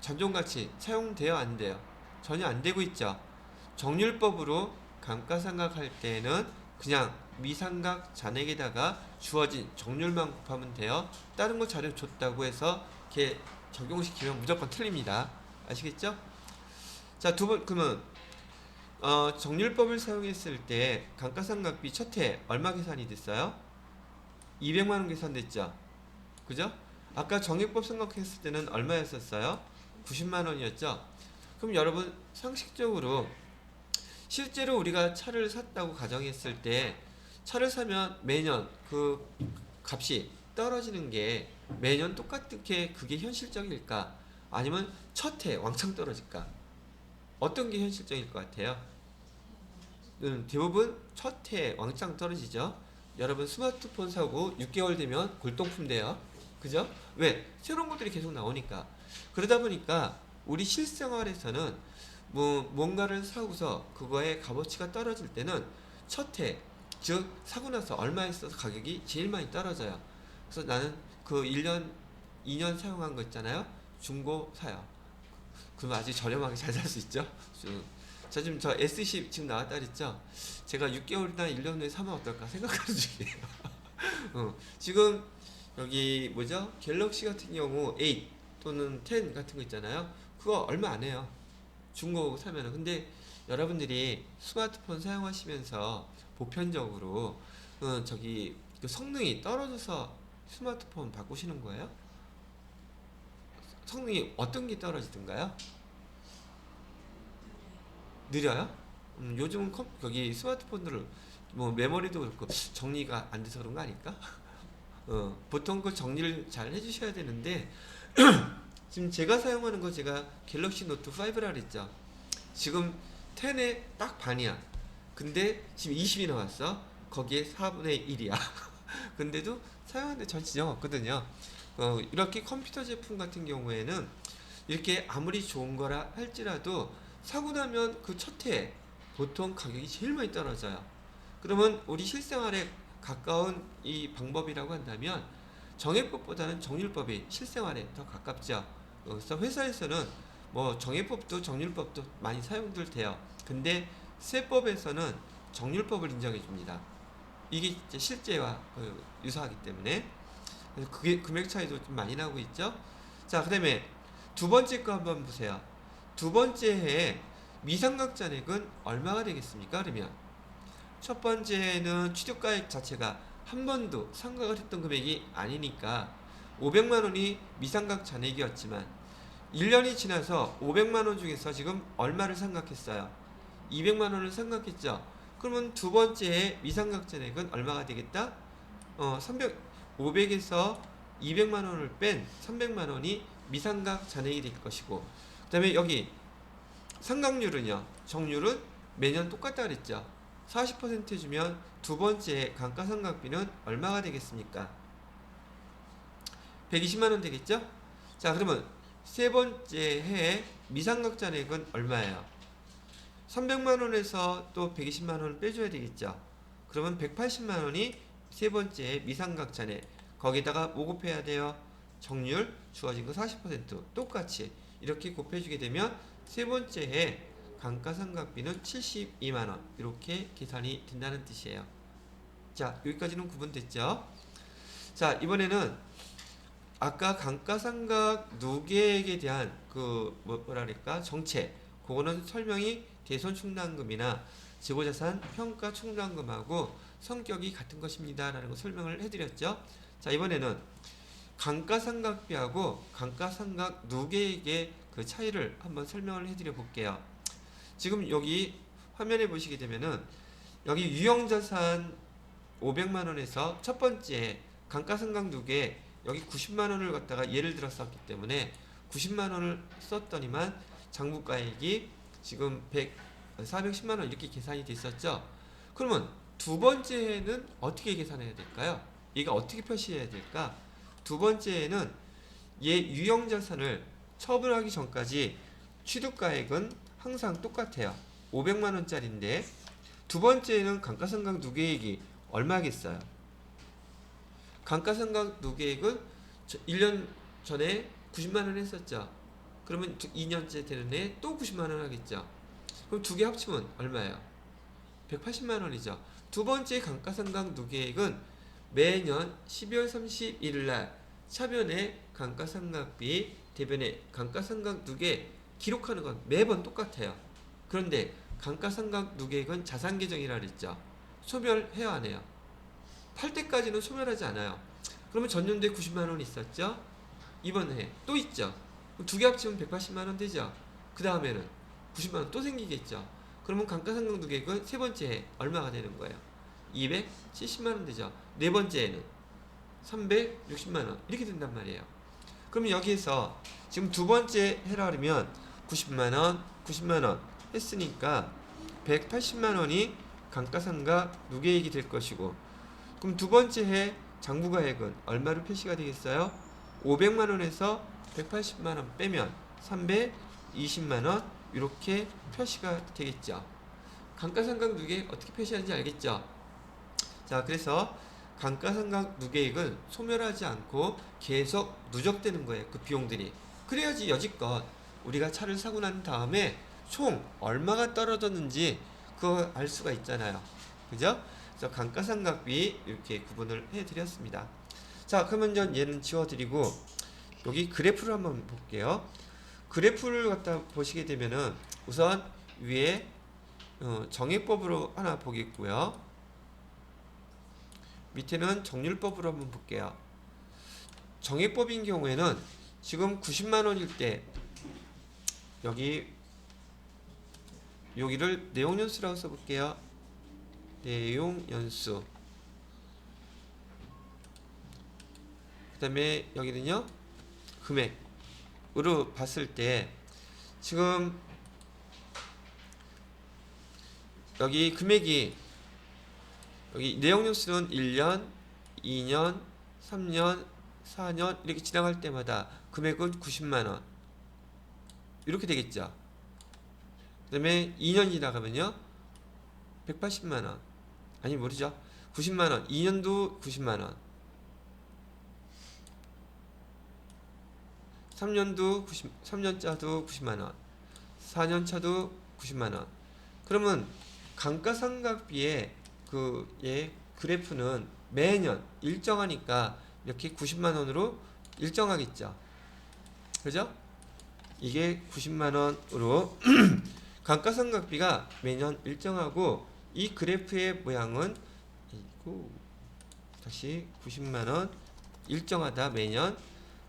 잔존가치 사용돼요? 안 돼요? 전혀 안 되고 있죠. 정률법으로 감가상각할 때는 그냥 미상각 잔액에다가 주어진 정률만 곱하면 돼요. 다른 거 자료 줬다고 해서 이렇게 적용시키면 무조건 틀립니다. 아시겠죠? 자, 그러면 정률법을 사용했을 때 감가상각비 첫 해 얼마 계산이 됐어요? 200만 원 계산됐죠? 그죠? 아까 정액법 생각했을 때는 얼마였었어요? 90만 원이었죠? 그럼 여러분 상식적으로 실제로 우리가 차를 샀다고 가정했을 때 차를 사면 매년 그 값이 떨어지는 게 매년 똑같게 그게 현실적일까? 아니면 첫 해 왕창 떨어질까? 어떤 게 현실적일 것 같아요? 대부분 첫 해 왕창 떨어지죠. 여러분 스마트폰 사고 6개월 되면 골동품 돼요. 그죠? 왜? 새로운 것들이 계속 나오니까. 그러다 보니까 우리 실생활에서는 뭐 뭔가를 사고서 그거의 값어치가 떨어질 때는 첫 해, 즉 사고 나서 얼마에 써서 가격이 제일 많이 떨어져요. 그래서 나는 그 1년, 2년 사용한 거 있잖아요. 중고 사요. 그럼 아주 저렴하게 잘 살 수 있죠. 저 지금 저 S10 지금 나왔다 그랬죠. 제가 6개월이나 1년 후에 사면 어떨까 생각하는 중이에요. 지금 여기 뭐죠? 갤럭시 같은 경우 8 또는 10 같은 거 있잖아요. 그거 얼마 안 해요. 중고 사면은. 근데 여러분들이 스마트폰 사용하시면서 보편적으로 저기 그 성능이 떨어져서 스마트폰 바꾸시는 거예요? 성능이 어떤 게 떨어지던가요? 느려요? 요즘은 여기 스마트폰들을 뭐 메모리도 그렇고 정리가 안 돼서 그런 거 아닐까? 보통 그 정리를 잘 해주셔야 되는데 지금 제가 사용하는 거 제가 갤럭시 노트 5라 그랬죠. 지금 10의 딱 반이야. 근데 지금 20이 나왔어. 거기에 4분의 1이야. 근데도 사용하는데 전 지장 없거든요. 이렇게 컴퓨터 제품 같은 경우에는 이렇게 아무리 좋은 거라 할지라도 사고 나면 그 첫 해 보통 가격이 제일 많이 떨어져요. 그러면 우리 실생활에 가까운 이 방법이라고 한다면 정액법보다는 정률법이 실생활에 더 가깝죠. 그래서 회사에서는 뭐 정액법도 정률법도 많이 사용들 돼요. 근데 세법에서는 정률법을 인정해 줍니다. 이게 이제 실제와 유사하기 때문에 그래서 그게 금액 차이도 좀 많이 나고 있죠. 자, 그다음에 두 번째 거 한번 보세요. 두 번째 해에 미상각 잔액은 얼마가 되겠습니까? 그러면 첫 번째는 취득가액 자체가 한 번도 상각을 했던 금액이 아니니까 500만 원이 미상각 잔액이었지만 1년이 지나서 500만 원 중에서 지금 얼마를 상각했어요? 200만 원을 상각했죠. 그러면 두 번째에 미상각 잔액은 얼마가 되겠다? 500에서 200만 원을 뺀 300만 원이 미상각 잔액이 될 것이고, 그 다음에 여기 상각률은요, 정률은 매년 똑같다 그랬죠. 40% 해주면 두 번째 감가상각비는 얼마가 되겠습니까? 120만 원 되겠죠? 자, 그러면 세 번째 해에 미상각 잔액은 얼마예요? 300만 원에서 또 120만 원을 빼줘야 되겠죠. 그러면 180만 원이 세 번째 미상각 잔액. 거기다가 뭐 곱해야 돼요? 정률 주어진 거 40% 똑같이 이렇게 곱해주게 되면 세 번째 해 감가상각비는 72만 원 이렇게 계산이 된다는 뜻이에요. 자, 여기까지는 구분됐죠? 자, 이번에는 아까 감가상각 누계액에 대한 그 뭐랄까 정책, 그거는 설명이 대손충당금이나 재고자산 평가충당금하고 성격이 같은 것입니다 라는 거 설명을 해드렸죠. 자, 이번에는 감가상각비하고 감가상각 누계액의 그 차이를 한번 설명을 해드려 볼게요. 지금 여기 화면에 보시게 되면은 여기 유형자산 500만 원에서 첫 번째 감가상각 누계 여기 90만 원을 갖다가 예를 들었었기 때문에 90만 원을 썼더니만 장부가액이 지금 410만 원 이렇게 계산이 됐었죠. 그러면 두 번째는 어떻게 계산해야 될까요? 얘가 어떻게 표시해야 될까? 두 번째에는 얘 유형자산을 처분하기 전까지 취득가액은 항상 똑같아요. 500만 원짜리인데 두 번째는 감가상각 누계액이 얼마겠어요? 감가상각 누계액은 1년 전에 90만 원 했었죠. 그러면 2년째 되는 해 또 90만 원 하겠죠. 그럼 두 개 합치면 얼마예요? 180만 원이죠. 두 번째 감가상각 누계액은 매년 12월 31일 날 차변의 감가상각비, 대변의 감가상각 누계 기록하는 건 매번 똑같아요. 그런데 감가상각 누계액은 자산 계정이라 그랬죠. 소멸해야 하네요. 팔 때까지는 소멸하지 않아요. 그러면 전년도에 90만 원 있었죠? 이번 해 또 있죠. 두 개 합치면 180만 원 되죠. 그 다음에는 90만 원 또 생기겠죠. 그러면 감가상각 누계액은 세 번째 해 얼마가 되는 거예요? 270만 원 되죠. 네 번째에는 360만 원 이렇게 된단 말이에요. 그러면 여기에서 지금 두 번째 해라 하면 90만 원, 90만 원 했으니까 180만 원이 감가상각 누계액이 될 것이고, 그럼 두 번째 해 장부가액은 얼마로 표시가 되겠어요? 500만 원에서 180만 원 빼면 320만 원 이렇게 표시가 되겠죠. 감가상각 누계액 어떻게 표시하는지 알겠죠? 자, 그래서 감가상각 누계액은 소멸하지 않고 계속 누적되는 거예요. 그 비용들이. 그래야지 여지껏 우리가 차를 사고 난 다음에 총 얼마가 떨어졌는지 그거 알 수가 있잖아요. 그죠? 그래서 감가상각비 이렇게 구분을 해드렸습니다. 자, 그러면 얘는 지워드리고 여기 그래프를 한번 볼게요. 그래프를 갖다 보시게 되면은 우선 위에 정액법으로 하나 보겠고요. 밑에는 정률법으로 한번 볼게요. 정액법인 경우에는 지금 90만 원일 때 여기를 내용연수라고 써볼게요. 내용연수. 그 다음에 여기는요 금액으로 봤을 때 지금 여기 금액이 여기 내용연수는 1년, 2년, 3년, 4년 이렇게 지나갈 때마다 금액은 90만원 이렇게 되겠죠. 그 다음에 2년 지나가면요 180만원, 아니 모르죠, 90만원, 2년도 90만원, 3년차도 90만원, 4년차도 90만원. 그러면 감가상각비의 그래프는 매년 일정하니까 이렇게 90만원으로 일정하겠죠. 그죠? 이게 90만원으로 감가상각비가 매년 일정하고, 이 그래프의 모양은 다시 90만원 일정하다 매년.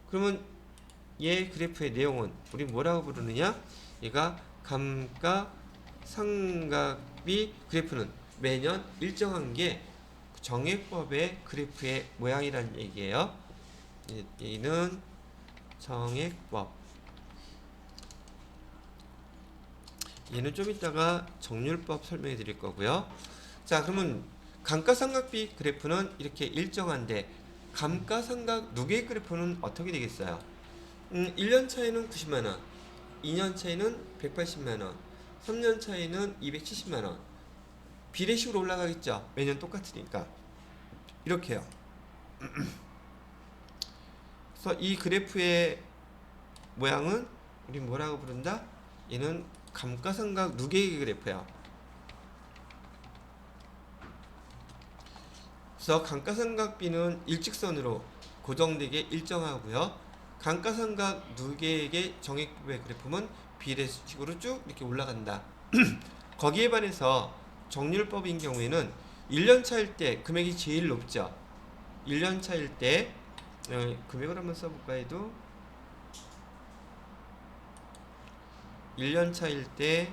그러면 얘 그래프의 내용은 우리 뭐라고 부르느냐? 얘가 감가상각비 그래프는 매년 일정한 게 정액법의 그래프의 모양이라는 얘기예요. 얘는 정액법. 얘는 좀 이따가 정률법 설명해 드릴 거고요. 자, 그러면 감가상각비 그래프는 이렇게 일정한데 감가상각 누계액 그래프는 어떻게 되겠어요? 1년 차에는 90만원, 2년 차에는 180만원, 3년 차에는 270만원. 비례식으로 올라가겠죠. 매년 똑같으니까. 이렇게요. 그래서 이 그래프의 모양은 우리 뭐라고 부른다? 얘는 감가상각 누계액 그래프야. 그래서 감가상각비는 일직선으로 고정되게 일정하고요. 감가상각 누계액의 정액법의 그래프는 비례식으로 쭉 이렇게 올라간다. 거기에 반해서 정률법인 경우에는 1년 차일 때 금액이 제일 높죠. 1년 차일 때 금액을 한번 써볼까 해도 1년 차일 때,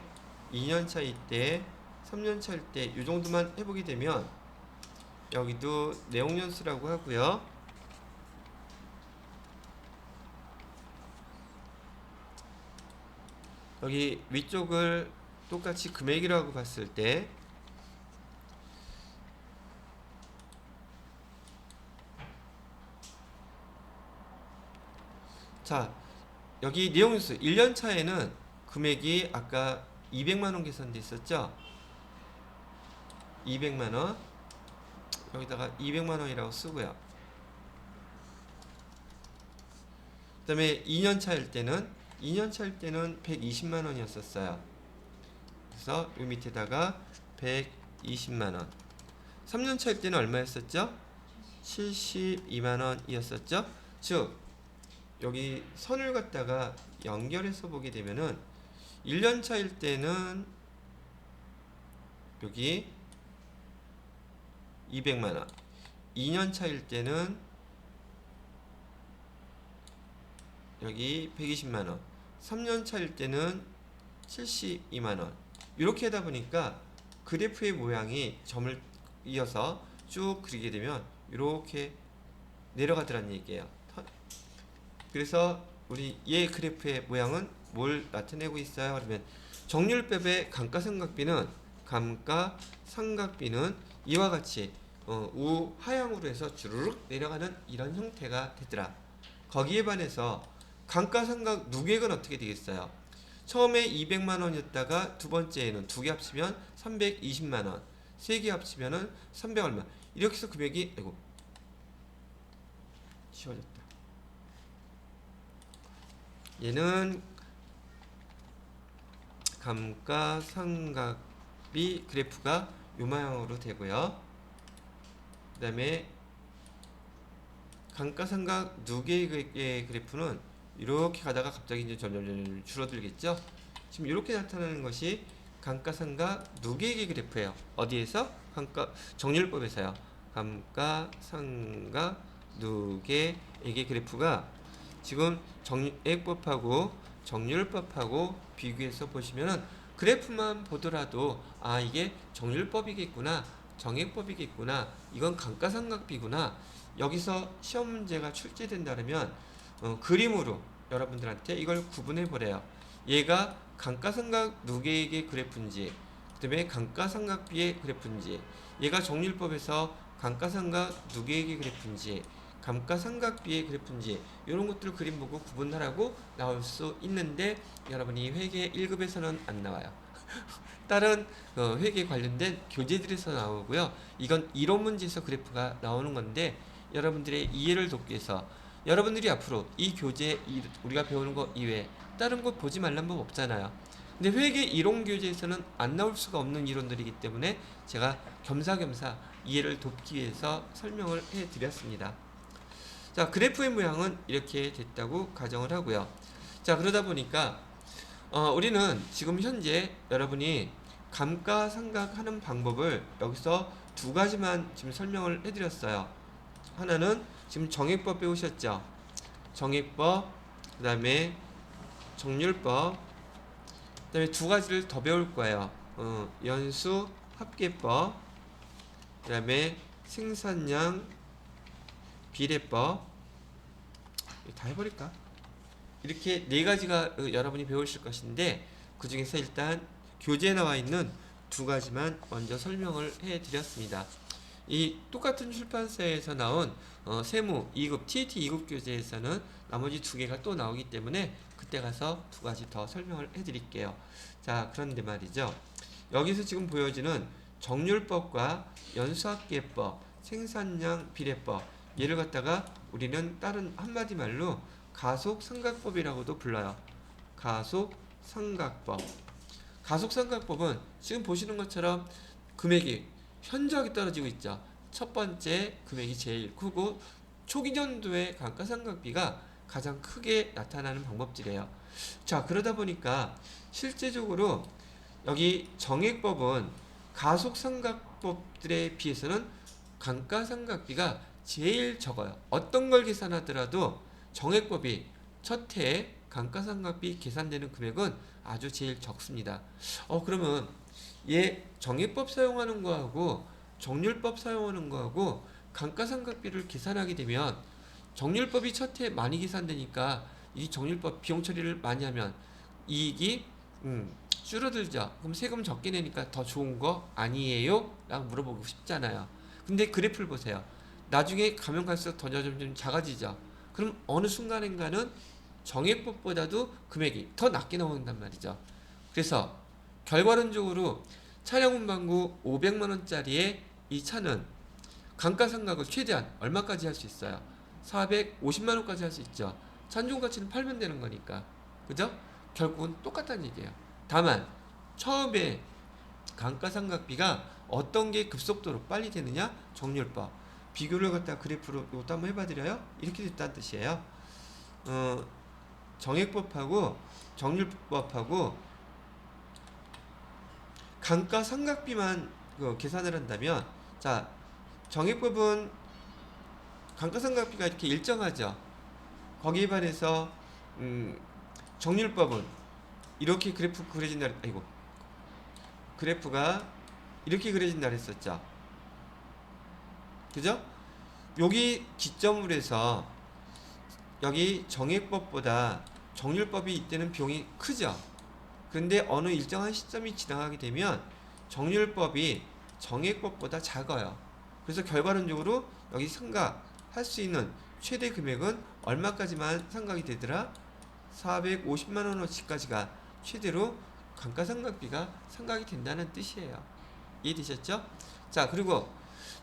2년 차일 때, 3년 차일 때 이 정도만 해보게 되면 여기도 내용연수라고 하고요. 여기 위쪽을 똑같이 금액이라고 봤을 때 자, 여기 내용연수 1년 차에는 금액이 아까 200만원 계산돼 있었죠? 200만원 여기다가 200만원이라고 쓰고요. 그 다음에 2년 차일 때는 120만원이었었어요. 그래서 이 밑에다가 120만원. 3년 차일 때는 얼마였었죠? 72만 원이었었죠? 즉 여기 선을 갖다가 연결해서 보게 되면은 1년 차일 때는 여기 200만 원, 2년 차일 때는 여기 120만 원, 3년 차일 때는 72만 원. 이렇게 하다 보니까 그래프의 모양이 점을 이어서 쭉 그리게 되면 이렇게 내려가더란 얘기예요. 그래서 우리 얘 그래프의 모양은 뭘 나타내고 있어요? 그러면 정률법의 감가상각비는 이와 같이 우하향으로 해서 주르륵 내려가는 이런 형태가 되더라. 거기에 반해서 감가상각 누계액은 어떻게 되겠어요? 처음에 200만 원이었다가 두 번째에는 두 개 합치면 320만 원, 세 개 합치면은 300 얼마. 이렇게 해서 금액이 지워졌다. 얘는 감가상각비 그래프가 요모양으로 되고요. 그 다음에 감가상각 누계액의 그래프는 이렇게 가다가 갑자기 이제 점점 줄어들겠죠. 지금 이렇게 나타나는 것이 감가상각 누계액의 그래프예요. 어디에서? 정률법에서요. 감가상각 누계액의 그래프가 지금 정액법하고 정률법하고 비교해서 보시면은 그래프만 보더라도 아 이게 정률법이겠구나, 정액법이겠구나, 이건 감가상각비구나. 여기서 시험 문제가 출제된다면 그림으로 여러분들한테 이걸 구분해 보래요. 얘가 감가상각 누계액의 그래프인지, 그다음에 감가상각비의 그래프인지, 얘가 정률법에서 감가상각 누계액의 그래프인지, 감가상각비의 그래프인지 이런 것들을 그림 보고 구분하라고 나올 수 있는데 여러분이 회계 1급에서는 안 나와요. 다른 회계 관련된 교재들에서 나오고요. 이건 이론 문제에서 그래프가 나오는 건데 여러분들의 이해를 돕기 위해서 여러분들이 앞으로 이 교재 우리가 배우는 거 이외에 다른 거 보지 말란 법 없잖아요. 근데 회계 이론 교재에서는 안 나올 수가 없는 이론들이기 때문에 제가 겸사겸사 이해를 돕기 위해서 설명을 해드렸습니다. 자, 그래프의 모양은 이렇게 됐다고 가정을 하고요. 자, 그러다 보니까 우리는 지금 현재 여러분이 감가상각하는 방법을 여기서 두 가지만 지금 설명을 해드렸어요. 하나는 지금 정액법 배우셨죠? 정액법, 그 다음에 정률법, 그 다음에 두 가지를 더 배울 거예요. 연수 합계법, 그 다음에 생산량 비례법. 다 해버릴까? 이렇게 네 가지가 여러분이 배우실 것인데 그 중에서 일단 교재에 나와 있는 두 가지만 먼저 설명을 해드렸습니다. 이 똑같은 출판사에서 나온 세무 2급, TET 2급 교재에서는 나머지 두 개가 또 나오기 때문에 그때 가서 두 가지 더 설명을 해드릴게요. 자, 그런데 말이죠. 여기서 지금 보여지는 정률법과 연수합계법, 생산량 비례법, 얘를 갖다가 우리는 다른 한마디 말로 가속상각법이라고도 불러요. 가속상각법. 가속상각법은 지금 보시는 것처럼 금액이 현저하게 떨어지고 있죠. 첫 번째 금액이 제일 크고 초기 년도의 감가상각비가 가장 크게 나타나는 방법들이에요. 자, 그러다 보니까 실제적으로 여기 정액법은 가속상각법들에 비해서는 감가상각비가 제일 적어요. 어떤 걸 계산하더라도 정액법이 첫 해에 감가상각비 계산되는 금액은 아주 제일 적습니다. 그러면 얘 정액법 사용하는 거하고 정률법 사용하는 거하고 감가상각비를 계산하게 되면 정률법이 첫 해에 많이 계산되니까 이 정률법 비용 처리를 많이 하면 이익이 줄어들죠. 그럼 세금 적게 내니까 더 좋은 거 아니에요? 라고 물어보고 싶잖아요. 근데 그래프를 보세요. 나중에 가면 갈수록 더 점점 작아지죠. 그럼 어느 순간인가는 정액법보다도 금액이 더 낮게 나온단 말이죠. 그래서 결과론적으로 차량 운반구 500만원짜리의 이 차는 감가상각을 최대한 얼마까지 할 수 있어요? 450만원까지 할 수 있죠. 잔존가치는 팔면 되는 거니까. 그죠? 결국은 똑같다는 얘기예요. 다만 처음에 감가상각비가 어떤 게 급속도로 빨리 되느냐? 정률법. 비교를 갖다 그래프로 이것도 한번 해봐드려요. 이렇게 됐다는 뜻이에요. 정액법하고 정률법하고 감가상각비만 계산을 한다면, 자, 정액법은 감가상각비가 이렇게 일정하죠. 거기에 반해서 정률법은 이렇게 그래프 그려진다. 아이고, 그래프가 이렇게 그려진다 했었죠. 그죠? 여기 기점으로 해서 여기 정액법보다 정률법이 이때는 비용이 크죠. 그런데 어느 일정한 시점이 지나가게 되면 정률법이 정액법보다 작아요. 그래서 결과론적으로 여기 상각할 수 있는 최대 금액은 얼마까지만 상각이 되더라? 450만 원어치까지가 최대로 감가상각비가 상각이 된다는 뜻이에요. 이해되셨죠? 자, 그리고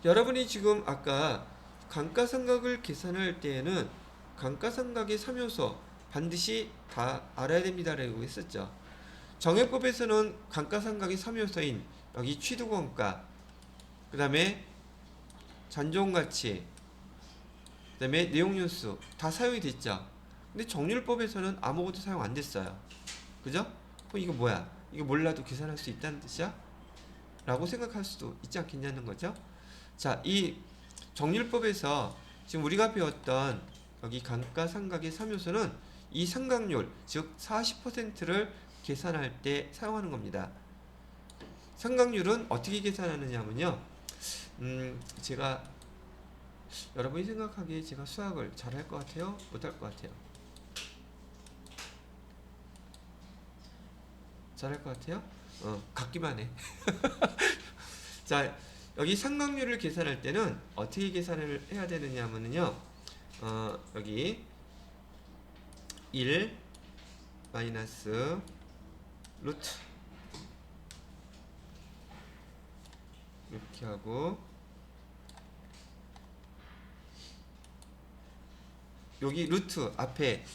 여러분이 지금 아까 감가상각을 계산할 때에는 감가상각의 3요소 반드시 다 알아야 됩니다라고 했었죠. 정액법에서는 감가상각의 3요소인 여기 취득원가, 그 다음에 잔존가치, 그 다음에 내용연수 다 사용이 됐죠. 근데 정률법에서는 아무것도 사용 안 됐어요. 그죠? 그럼 이거 뭐야? 이거 몰라도 계산할 수 있다는 뜻이야? 라고 생각할 수도 있지 않겠냐는 거죠. 자, 이 정률법에서 지금 우리가 배웠던 여기 감가상각의 3요소는 이 상각률, 즉 40%를 계산할 때 사용하는 겁니다. 상각률은 어떻게 계산하느냐면요. 제가 여러분이 생각하기에 제가 수학을 잘할 것 같아요? 못할 것 같아요? 잘할 것 같아요? 같기만 해. 자, 여기 상각률을 계산할 때는 어떻게 계산을 해야 되느냐 하면요. 여기 1 마이너스 루트 이렇게 하고, 여기 루트 앞에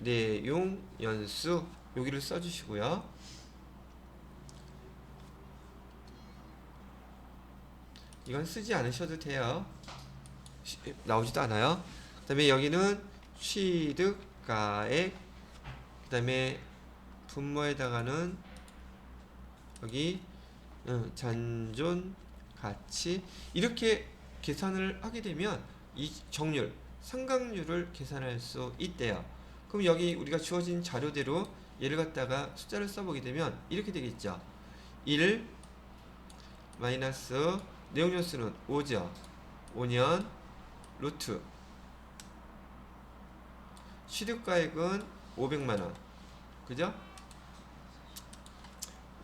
내용 연수 여기를 써주시고요. 이건 쓰지 않으셔도 돼요. 나오지도 않아요. 그 다음에 여기는 취득가액, 그 다음에 분모에다가는 여기 잔존가치, 이렇게 계산을 하게 되면 이 정률, 상각률을 계산할 수 있대요. 그럼 여기 우리가 주어진 자료대로 얘를 갖다가 숫자를 써보게 되면 이렇게 되겠죠. 1 마이너스 내용연수는 5죠. 5년 루트 취득가액은 500만원. 그죠?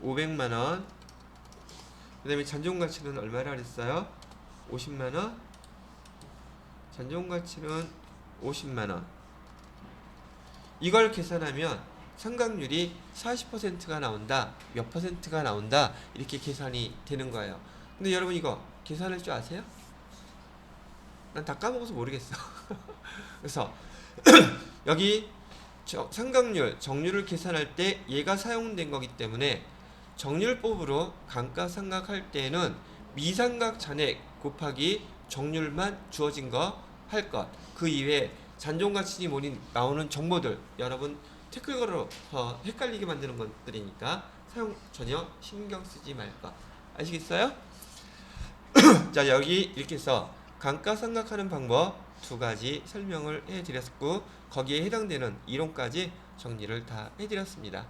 500만원. 그 다음에 잔존가치는 얼마라 그랬어요? 50만원. 잔존가치는 50만원. 이걸 계산하면 상각률이 40%가 나온다, 몇 %가 나온다, 이렇게 계산이 되는 거예요. 근데 여러분 이거 계산할 줄 아세요? 난 다 까먹어서 모르겠어. 그래서 여기 상각률, 정률을 계산할 때 얘가 사용된 거기 때문에 정률법으로 감가상각할 때는 미상각 잔액 곱하기 정률만 주어진 거 할 것. 그 이외에 잔존가치니 뭐니 나오는 정보들 여러분 태클 걸어 헷갈리게 만드는 것들이니까 사용 전혀 신경 쓰지 말 것. 아시겠어요? 자, 여기 이렇게 해서 감가상각하는 방법 두 가지 설명을 해드렸고, 거기에 해당되는 이론까지 정리를 다 해드렸습니다.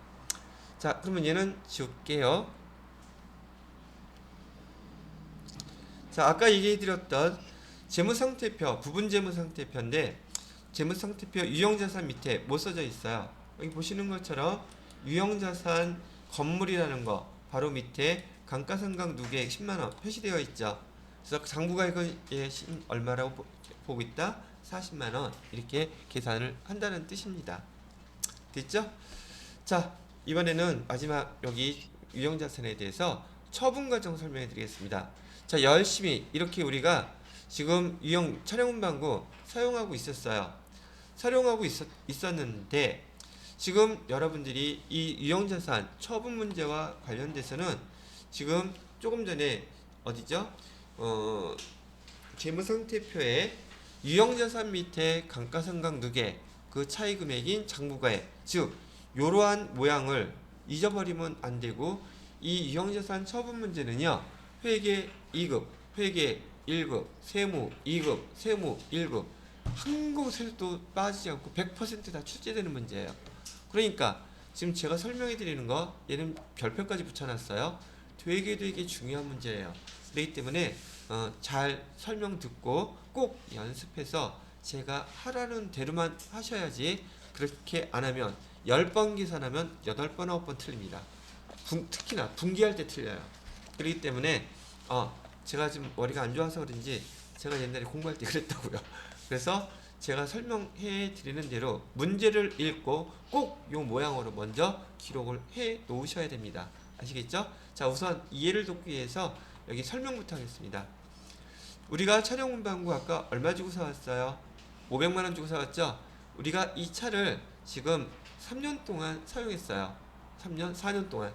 자, 그러면 얘는 지울게요. 자, 아까 얘기해드렸던 재무상태표, 부분재무상태표인데 재무상태표 유형자산 밑에 뭐 써져 있어요? 여기 보시는 것처럼 유형자산 건물이라는 거 바로 밑에 감가상각 누계액 10만원 표시되어 있죠. 그래서 장부가액은 얼마라고 보고 있다? 40만원. 이렇게 계산을 한다는 뜻입니다. 됐죠? 자, 이번에는 마지막 여기 유형자산에 대해서 처분과정 설명해 드리겠습니다. 자, 열심히 이렇게 우리가 지금 유형 촬영문방구 사용하고 있었어요. 사용하고 있었는데 지금 여러분들이 이 유형자산 처분 문제와 관련돼서는 지금 조금 전에 어디죠? 재무상태표에 유형자산 밑에 감가상각 누계 그 차이 금액인 장부가액, 즉 이러한 모양을 잊어버리면 안 되고, 이 유형자산 처분 문제는요, 회계 2급, 회계 1급, 세무 2급, 세무 1급 한 곳에도 빠지지 않고 100% 다 출제되는 문제예요. 그러니까 지금 제가 설명해 드리는 거, 얘는 별표까지 붙여놨어요. 되게 중요한 문제예요. 그렇기 때문에 잘 설명 듣고 꼭 연습해서 제가 하라는 대로만 하셔야지, 그렇게 안 하면 10번 계산하면 8번, 9번 틀립니다. 특히나 분기할 때 틀려요. 그렇기 때문에 제가 지금 머리가 안 좋아서 그런지 제가 옛날에 공부할 때 그랬다고요. 그래서 제가 설명해 드리는 대로 문제를 읽고 꼭 이 모양으로 먼저 기록을 해 놓으셔야 됩니다. 아시겠죠? 자, 우선 이해를 돕기 위해서 여기 설명부터 하겠습니다. 우리가 차량 운반구 아까 얼마 주고 사왔어요? 500만 원 주고 사왔죠? 우리가 이 차를 지금 3년 동안 사용했어요. 3년, 4년 동안.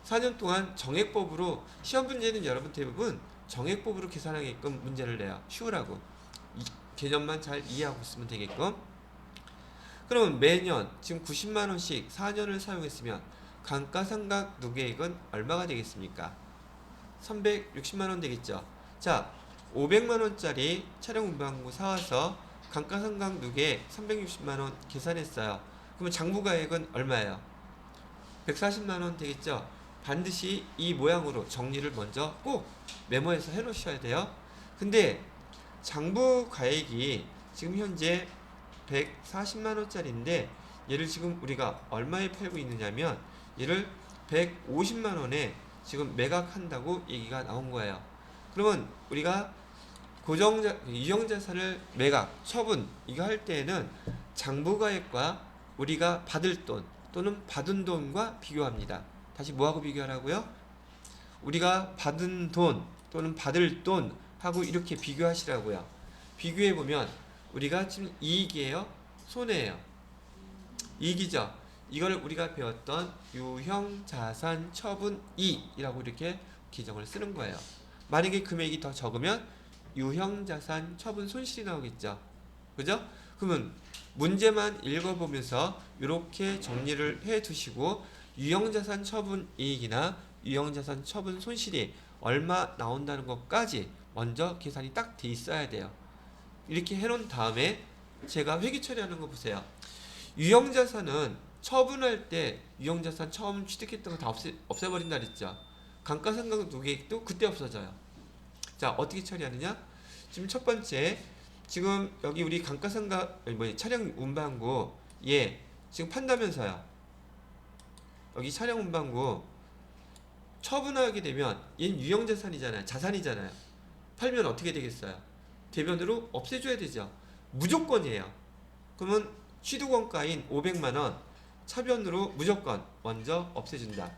4년 동안 정액법으로, 시험 문제는 여러분 대부분 정액법으로 계산하게끔 문제를 내요. 쉬우라고. 이 개념만 잘 이해하고 있으면 되게끔. 그러면 매년 지금 90만 원씩 4년을 사용했으면 감가상각 누계액은 얼마가 되겠습니까? 360만 원 되겠죠. 자, 500만 원짜리 차량 운반구 사와서 감가상각 누계 360만 원 계산했어요. 그러면 장부가액은 얼마예요? 140만 원 되겠죠. 반드시 이 모양으로 정리를 먼저 꼭 메모해서 해 놓으셔야 돼요. 근데 장부가액이 지금 현재 140만 원짜리인데 얘를 지금 우리가 얼마에 팔고 있느냐면 얘를 150만 원에 지금 매각한다고 얘기가 나온 거예요. 그러면 우리가 유형자산을 매각, 처분 이거 할 때에는 장부가액과 우리가 받을 돈 또는 받은 돈과 비교합니다. 다시 뭐하고 비교하라고요? 우리가 받은 돈 또는 받을 돈하고 이렇게 비교하시라고요. 비교해보면 우리가 지금 이익이에요? 손해예요? 이익이죠? 이걸 우리가 배웠던 유형자산 처분 이익이라고 이렇게 기정을 쓰는 거예요. 만약에 금액이 더 적으면 유형자산 처분 손실이 나오겠죠. 그죠? 그러면 문제만 읽어보면서 이렇게 정리를 해 두시고, 유형자산 처분 이익이나 유형자산 처분 손실이 얼마 나온다는 것까지 먼저 계산이 딱 돼 있어야 돼요. 이렇게 해놓은 다음에 제가 회계 처리하는 거 보세요. 유형자산은 처분할 때 유형자산 처음 취득했던 거 다 없애버린다 그랬죠. 감가상각 누계액도 그때 없어져요. 자, 어떻게 처리하느냐? 지금 첫 번째, 지금 여기 우리 감가상각 차량 운반구 얘 지금 판다면서요. 여기 차량 운반구 처분하게 되면 얘는 유형자산이잖아요. 자산이잖아요. 팔면 어떻게 되겠어요? 대변으로 없애줘야 되죠. 무조건이에요. 그러면 취득원가인 500만원 차변으로 무조건 먼저 없애준다.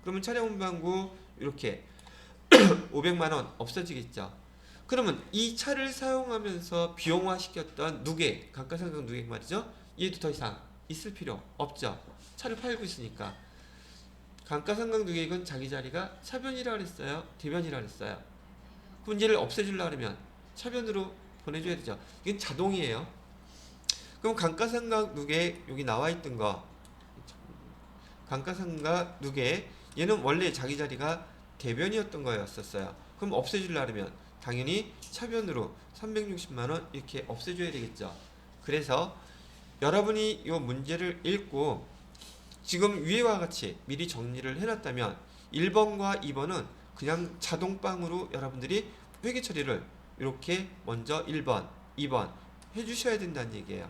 그러면 차량 운반구 이렇게 500만원 없어지겠죠. 그러면 이 차를 사용하면서 비용화 시켰던 누계, 감가상각 누계 말이죠. 얘도 더 이상 있을 필요 없죠. 차를 팔고 있으니까. 감가상각 누계액은 자기 자리가 차변이라 그랬어요? 대변이라 그랬어요? 그 문제를 없애주려고 하면 차변으로 보내줘야 되죠. 이건 자동이에요. 그럼 감가상각 누계 여기 나와 있던 거, 감가상각 누계 얘는 원래 자기 자리가 대변이었던 거였었어요. 그럼 없애주려고 하면 당연히 차변으로 360만원 이렇게 없애줘야 되겠죠. 그래서 여러분이 이 문제를 읽고 지금 위와 같이 미리 정리를 해놨다면 1번과 2번은 그냥 자동빵으로 여러분들이 회계 처리를 이렇게 먼저 1번, 2번 해주셔야 된다는 얘기예요.